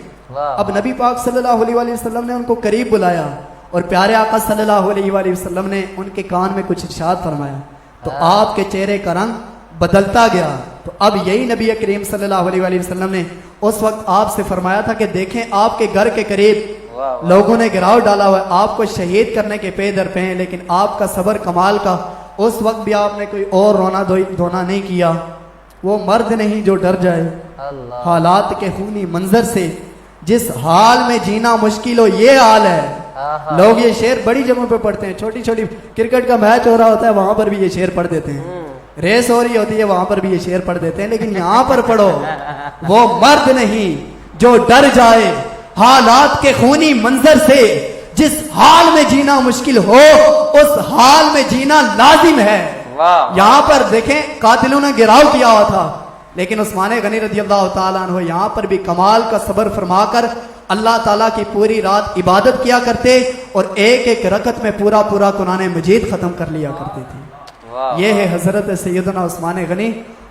اب نبی پاک صلی اللہ علیہ وآلہ وسلم نے ان کو قریب بلایا اور پیارے آقا صلی اللہ علیہ وآلہ وسلم نے ان کے کان میں کچھ ارشاد فرمایا تو آپ کے چہرے کا رنگ بدلتا گیا۔ تو اب یہی نبی کریم صلی اللہ علیہ وآلہ وسلم نے اس وقت آپ سے فرمایا تھا کہ دیکھیں آپ کے گھر کے قریب لوگوں نے گراؤ ڈالا ہوا ہے، آپ کو شہید کرنے کے پے در پہ ہیں، لیکن آپ کا صبر کمال کا۔ اس وقت بھی آپ نے کوئی اور رونا دھونا نہیں کیا۔ وہ مرد نہیں جو ڈر جائے حالات کے خونی منظر سے، جس حال میں جینا مشکل ہو یہ حال ہے۔ لوگ یہ شعر بڑی جگہوں پہ پڑھتے ہیں، چھوٹی چھوٹی کرکٹ کا میچ ہو رہا ہوتا ہے وہاں پر بھی یہ شعر پڑھ دیتے ہیں، ریس ہو رہی ہوتی ہے وہاں پر بھی یہ شعر پڑھ دیتے ہیں، لیکن یہاں پر پڑھو وہ مرد نہیں جو ڈر جائے حالات کے خونی منظر سے، جس حال میں جینا مشکل ہو اس حال میں جینا لازم ہے۔ یہاں پر دیکھیں قاتلوں نے گراؤ کیا ہوا تھا، لیکن عثمان غنی رضی اللہ تعالیٰ عنہ یہاں پر بھی کمال کا صبر فرما کر اللہ تعالیٰ کی پوری رات عبادت کیا کرتے اور ایک ایک رکعت میں پورا قرآن مجید ختم کر لیا کرتے تھے۔ یہ ہے حضرت سیدنا عثمان غنی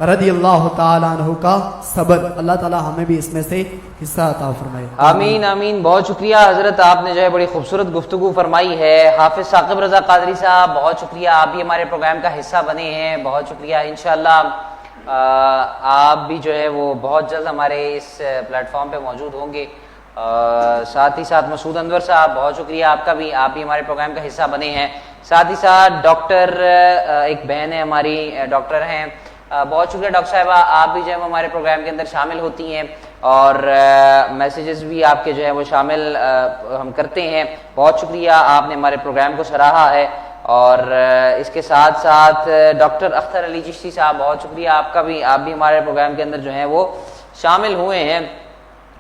رضی اللہ تعالیٰ عنہ کا صبر۔ اللہ تعالیٰ ہمیں بھی اس میں سے حصہ عطا فرمائے۔ آمین آمین۔ بہت شکریہ حضرت، آپ نے جو ہے بڑی خوبصورت گفتگو فرمائی ہے۔ حافظ ثاقب رضا قادری صاحب بہت شکریہ، آپ بھی ہمارے پروگرام کا حصہ بنے ہیں، بہت شکریہ۔ انشاءاللہ آپ بھی جو ہے وہ بہت جلد ہمارے اس پلیٹ فارم پہ موجود ہوں گے۔ ساتھ ہی ساتھ مسعود انور صاحب بہت شکریہ آپ کا بھی، آپ بھی ہمارے پروگرام کا حصہ بنے ہیں۔ ساتھ ہی ساتھ ڈاکٹر ایک بہن ہے ہماری، ڈاکٹر ہیں، بہت شکریہ ڈاکٹر صاحبہ، آپ بھی جو ہے ہمارے پروگرام کے اندر شامل ہوتی ہیں اور میسیجز بھی آپ کے جو ہے وہ شامل ہم کرتے ہیں۔ بہت شکریہ، آپ نے ہمارے پروگرام کو سراہا ہے۔ اور اس کے ساتھ ساتھ ڈاکٹر اختر علی چشتی صاحب بہت شکریہ آپ کا بھی، آپ بھی ہمارے پروگرام کے اندر جو ہیں وہ شامل ہوئے ہیں۔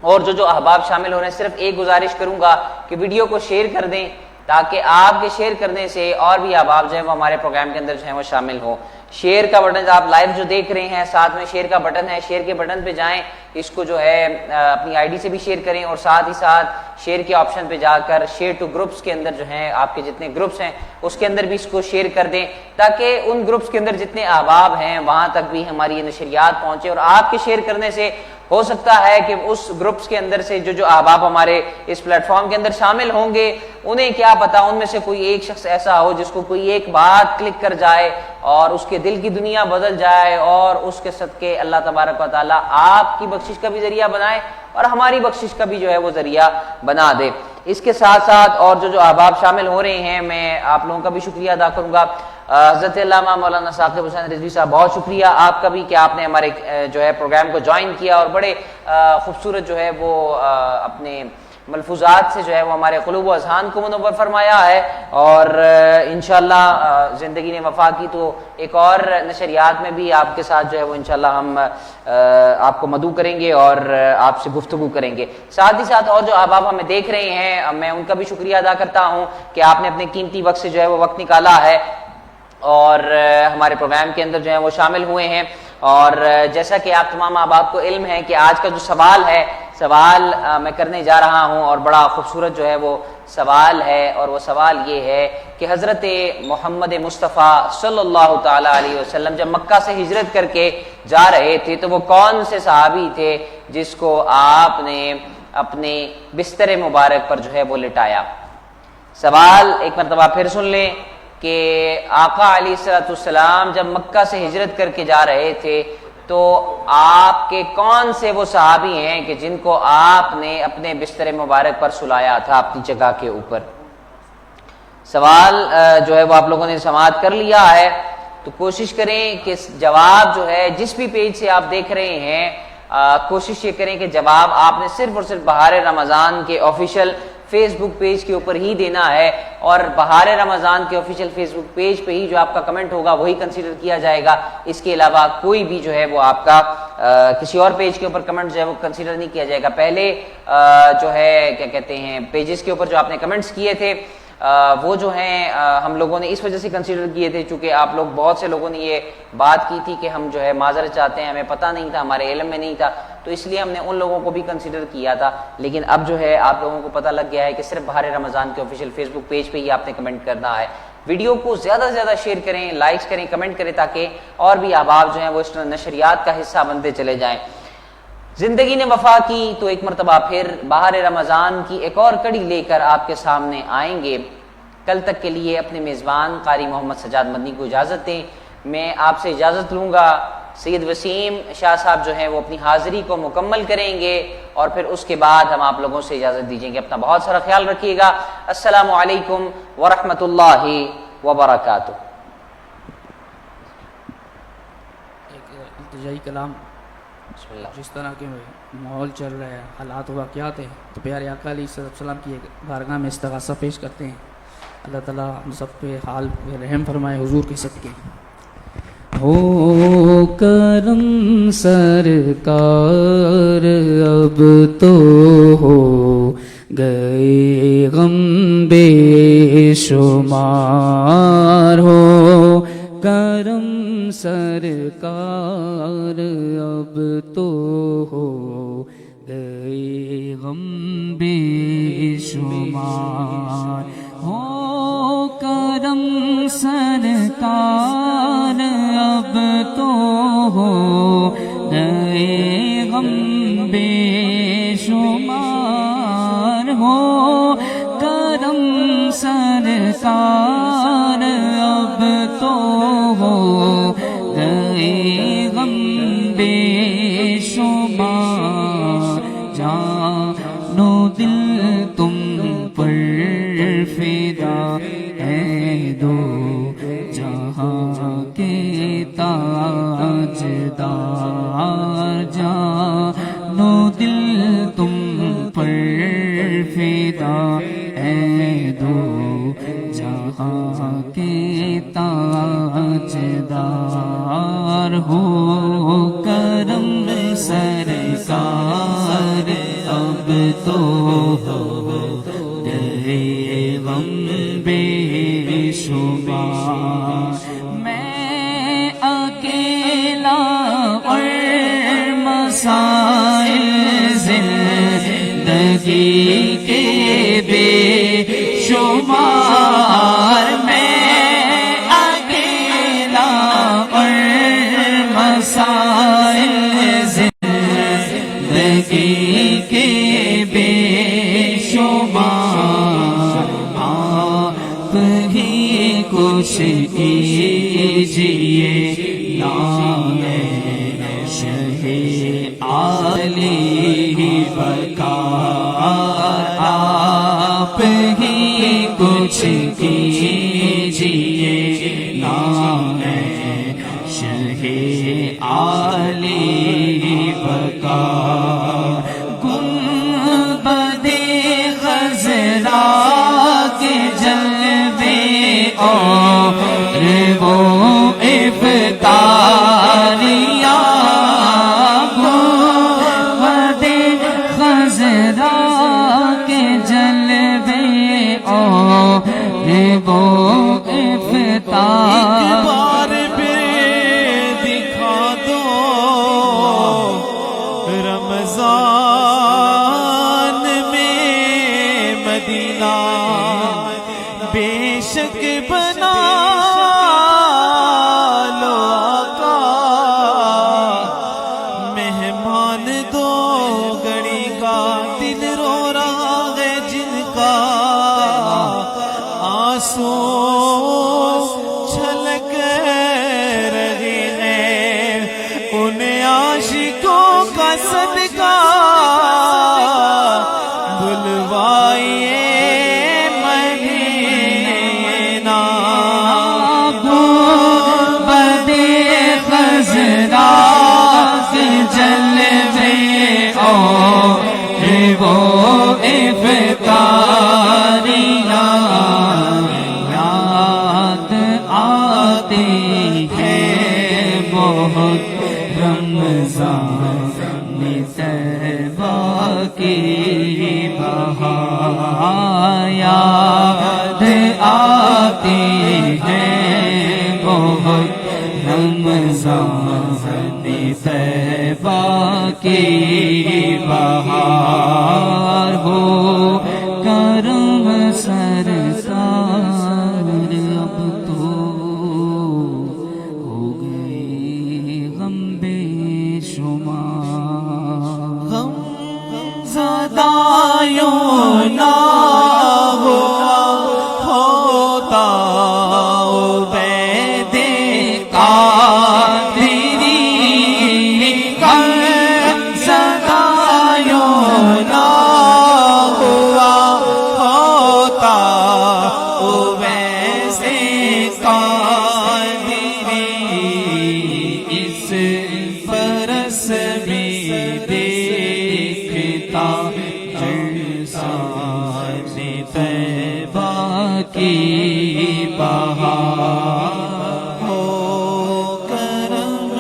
اور جو احباب شامل ہو رہے ہیں، صرف ایک گزارش کروں گا کہ ویڈیو کو شیئر کر دیں تاکہ آپ کے شیئر کرنے سے اور بھی احباب جو ہے وہ ہمارے پروگرام کے اندر جو ہے وہ شامل ہوں۔ شیئر کا بٹن آپ لائیو جو دیکھ رہے ہیں ساتھ میں شیئر کا بٹن ہے، شیئر کے بٹن پہ جائیں، اس کو جو ہے اپنی آئی ڈی سے بھی شیئر کریں اور ساتھ ہی ساتھ شیئر کے آپشن پہ جا کر شیئر ٹو گروپس کے اندر جو ہیں آپ کے جتنے گروپس ہیں اس کے اندر بھی اس کو شیئر کر دیں تاکہ ان گروپس کے اندر جتنے احباب ہیں وہاں تک بھی ہماری یہ نشریات پہنچے۔ اور آپ کے شیئر کرنے سے ہو سکتا ہے کہ اس گروپس کے اندر سے جو احباب ہمارے اس پلیٹ فارم کے اندر شامل ہوں گے انہیں کیا پتا ان میں سے کوئی ایک شخص ایسا ہو جس کو کوئی ایک بات کلک کر جائے اور اس کے دل کی دنیا بدل جائے اور اس کے صدقے اللہ تبارک و تعالیٰ آپ کی بخشش کا بھی ذریعہ بنائے اور ہماری بخشش کا بھی جو ہے وہ ذریعہ بنا دے۔ اس کے ساتھ ساتھ اور جو احباب شامل ہو رہے ہیں میں آپ لوگوں کا بھی شکریہ ادا کروں گا۔ حضرت علامہ مولانا ثاقب حسین رضوی صاحب بہت شکریہ آپ کا بھی کہ آپ نے ہمارے جو ہے پروگرام کو جوائن کیا اور بڑے خوبصورت جو ہے وہ اپنے ملفوظات سے جو ہے وہ ہمارے قلوب و اذہان کو منور فرمایا ہے۔ اور انشاءاللہ زندگی نے وفا کی تو ایک اور نشریات میں بھی آپ کے ساتھ جو ہے وہ انشاءاللہ ہم آپ کو مدعو کریں گے اور آپ سے گفتگو کریں گے۔ ساتھ ہی ساتھ اور جو احباب ہمیں دیکھ رہے ہیں میں ان کا بھی شکریہ ادا کرتا ہوں کہ آپ نے اپنے قیمتی وقت سے جو ہے وہ وقت نکالا ہے اور ہمارے پروگرام کے اندر جو ہے وہ شامل ہوئے ہیں۔ اور جیسا کہ آپ تمام احباب کو علم ہے کہ آج کا جو سوال ہے، سوال میں کرنے جا رہا ہوں اور بڑا خوبصورت جو ہے وہ سوال ہے، اور وہ سوال یہ ہے کہ حضرت محمد مصطفیٰ صلی اللہ تعالی علیہ وسلم جب مکہ سے ہجرت کر کے جا رہے تھے تو وہ کون سے صحابی تھے جس کو آپ نے اپنے بستر مبارک پر جو ہے وہ لٹایا؟ سوال ایک مرتبہ پھر سن لیں کہ آقا علیہ الصلوۃ والسلام جب مکہ سے ہجرت کر کے جا رہے تھے تو آپ کے کون سے وہ صحابی ہیں کہ جن کو آپ نے اپنے بستر مبارک پر سلایا تھا اپنی جگہ کے اوپر؟ سوال جو ہے وہ آپ لوگوں نے سماعت کر لیا ہے، تو کوشش کریں کہ جواب جو ہے جس بھی پیج سے آپ دیکھ رہے ہیں کوشش یہ کریں کہ جواب آپ نے صرف اور صرف بہار رمضان کے آفیشیل فیس بک پیج کے اوپر ہی دینا ہے، اور بہار رمضان کے آفیشیل فیس بک پیج پہ ہی جو آپ کا کمنٹ ہوگا وہی کنسیڈر کیا جائے گا۔ اس کے علاوہ کوئی بھی جو ہے وہ آپ کا کسی اور پیج کے اوپر کمنٹ جو ہے وہ کنسیڈر نہیں کیا جائے گا۔ پہلے جو ہے کیا کہتے ہیں پیجز کے اوپر جو آپ نے کمنٹس کیے تھے وہ جو ہیں ہم لوگوں نے اس وجہ سے کنسیڈر کیے تھے چونکہ آپ لوگ بہت سے لوگوں نے یہ بات کی تھی کہ ہم جو ہے معذرت چاہتے ہیں، ہمیں پتہ نہیں تھا، ہمارے علم میں نہیں تھا، تو اس لیے ہم نے ان لوگوں کو بھی کنسیڈر کیا تھا۔ لیکن اب جو ہے آپ لوگوں کو پتہ لگ گیا ہے کہ صرف بہار رمضان کے آفیشیل فیس بک پیج پہ ہی آپ نے کمنٹ کرنا ہے۔ ویڈیو کو زیادہ سے زیادہ شیئر کریں، لائکس کریں، کمنٹ کریں تاکہ اور بھی احباب جو ہیں وہ اس نشریات کا حصہ بنتے چلے جائیں۔ زندگی نے وفا کی تو ایک مرتبہ پھر بہار رمضان کی ایک اور کڑی لے کر آپ کے سامنے آئیں گے۔ کل تک کے لیے اپنے میزبان قاری محمد سجاد مدنی کو اجازت دیں، میں آپ سے اجازت لوں گا۔ سید وسیم شاہ صاحب جو ہیں وہ اپنی حاضری کو مکمل کریں گے اور پھر اس کے بعد ہم آپ لوگوں سے اجازت دیجیں گے۔ اپنا بہت سارا خیال رکھیے گا۔ السلام علیکم ورحمۃ اللہ وبرکاتہ۔ ایک التجائی کلام، بسم اللہ۔ جس طرح کے ماحول چل رہا ہے، حالات واقعات ہیں، تو پیارے آقا علیہ السلام کی بارگاہ میں استغاثہ پیش کرتے ہیں۔ اللہ تعالیٰ ہم سب پہ حال پہ رحم فرمائے حضور کے صدقے۔ ہو کرم سرکار اب تو ہو گئے غم بے شمار، ہو کرم سرکار اب تو ہو گئے غم بے شمار، ہو کرم سرکار اب تو ہو گئے غم بے شمار، ہو کرم سرکار اب تو ہو گئے غم بے شمار، جانو دل تم پر فدا ہے دو جہاں کے تاجدار، جانو دل تم پر فدا ہے دو جہاں کے تاجدار، ہو کرم سرکار اب تو ہو گئے غم بے شمار، میں اکیلا اور مسائل زندگی کے بے شمار، میں اکیلا اور مسائل زندگی کے بے شمار، آپ ہی کچھ کیجیے نام شہ عالی وقار، آپ ہی کچھ کیجیے نام شہ عالی وقار، گنبد خضرا کے جلوے اور وہ افطاریاں، گنبد خضرا کے جلوے اور وہ افطار، ایک بار پہ دکھا دو بے شک بنا لو آقا مہمان دو گھڑی کا دل رو رہا ہے جن کا آنسو چھلک رہے ہیں ان عاشقوں کا صدقہ بلوائیے مدینہ گنبد خضرا کے جلوے اور وہ افطاریاں یاد آتے ہیں بہت رمضان طیبہ کی بہار یاد آتے ہیں بہت رمضان طیبہ کی بہار ہو کرم سرکار اب تو ہو گئے غم بے شمار غم زدایوں نہ ہوتا عبید قادری غم زدایوں نہ ہوتا عبید قادری اس برس بھی دیکھتا جلسان طیبہ کی بہار ہو کرم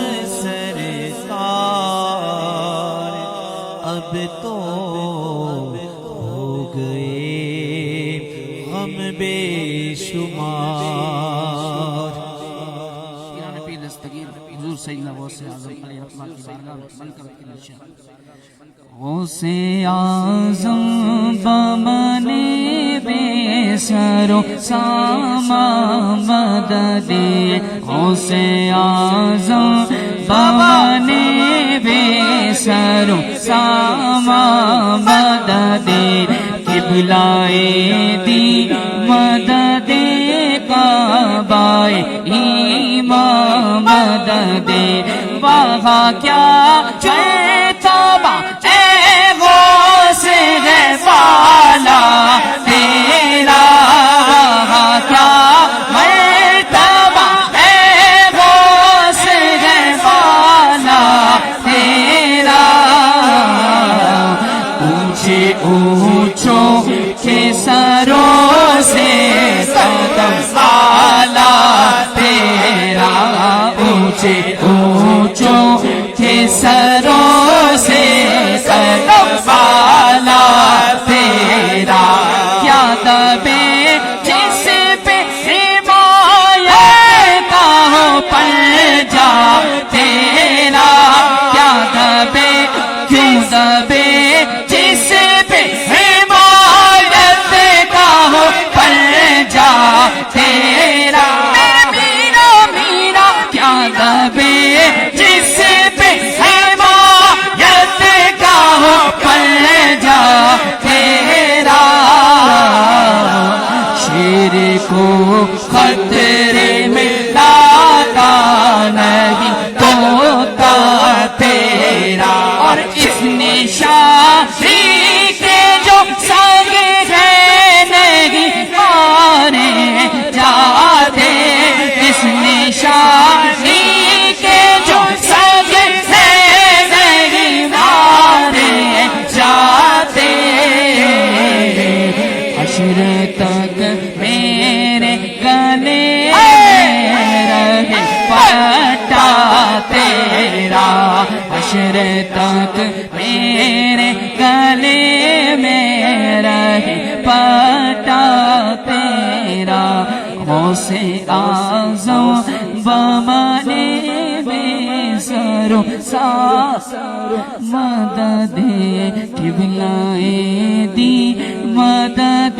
سرکار اب تو ہو گئے غم بے شمار پیران پیر دستگیر حضور سیدنا غوث اعظم علیہ الرحمہ کی بارگاہ میں بن کر غوث اعظم بمنے بے سر و سامان مدد غوث اعظم بمنے بے سر و سامان مدد قبلائے دی مدد کعبہ ایمان مدد وہاں کیا چیتابہ اے غوث ہے والا تیرا وہاں کیا مرتبہ اے غوث ہے والا تیرا اونچے اونچوں کے سروں سے قدم والا تیرا اونچے اونچوں کے سروں سے قدم والا تیرا کیا دبے جس پہ حمایت کا ہو پنجا تیرا کیا دبے کیوں دبے جس پہ حمایت کا ہو پنجا تیرا میرا میرا کیا دبے جس پہ حمایت کا ہو پنجا تیرا شیر کو خطرے میں لاتا نہیں توتا تیرا اور اس نشانی کے جو سنگ ہے نہیں مارے جاتے اس نشانی کے جو سنگ ہے نہیں مارے جاتے حشر تک میرے گلے رہے پٹا تیرا حشر تک میرے گلے میں رہے پٹا تیرا غوث اعظم بمنے بے سر و مدد قبلائے دی مدد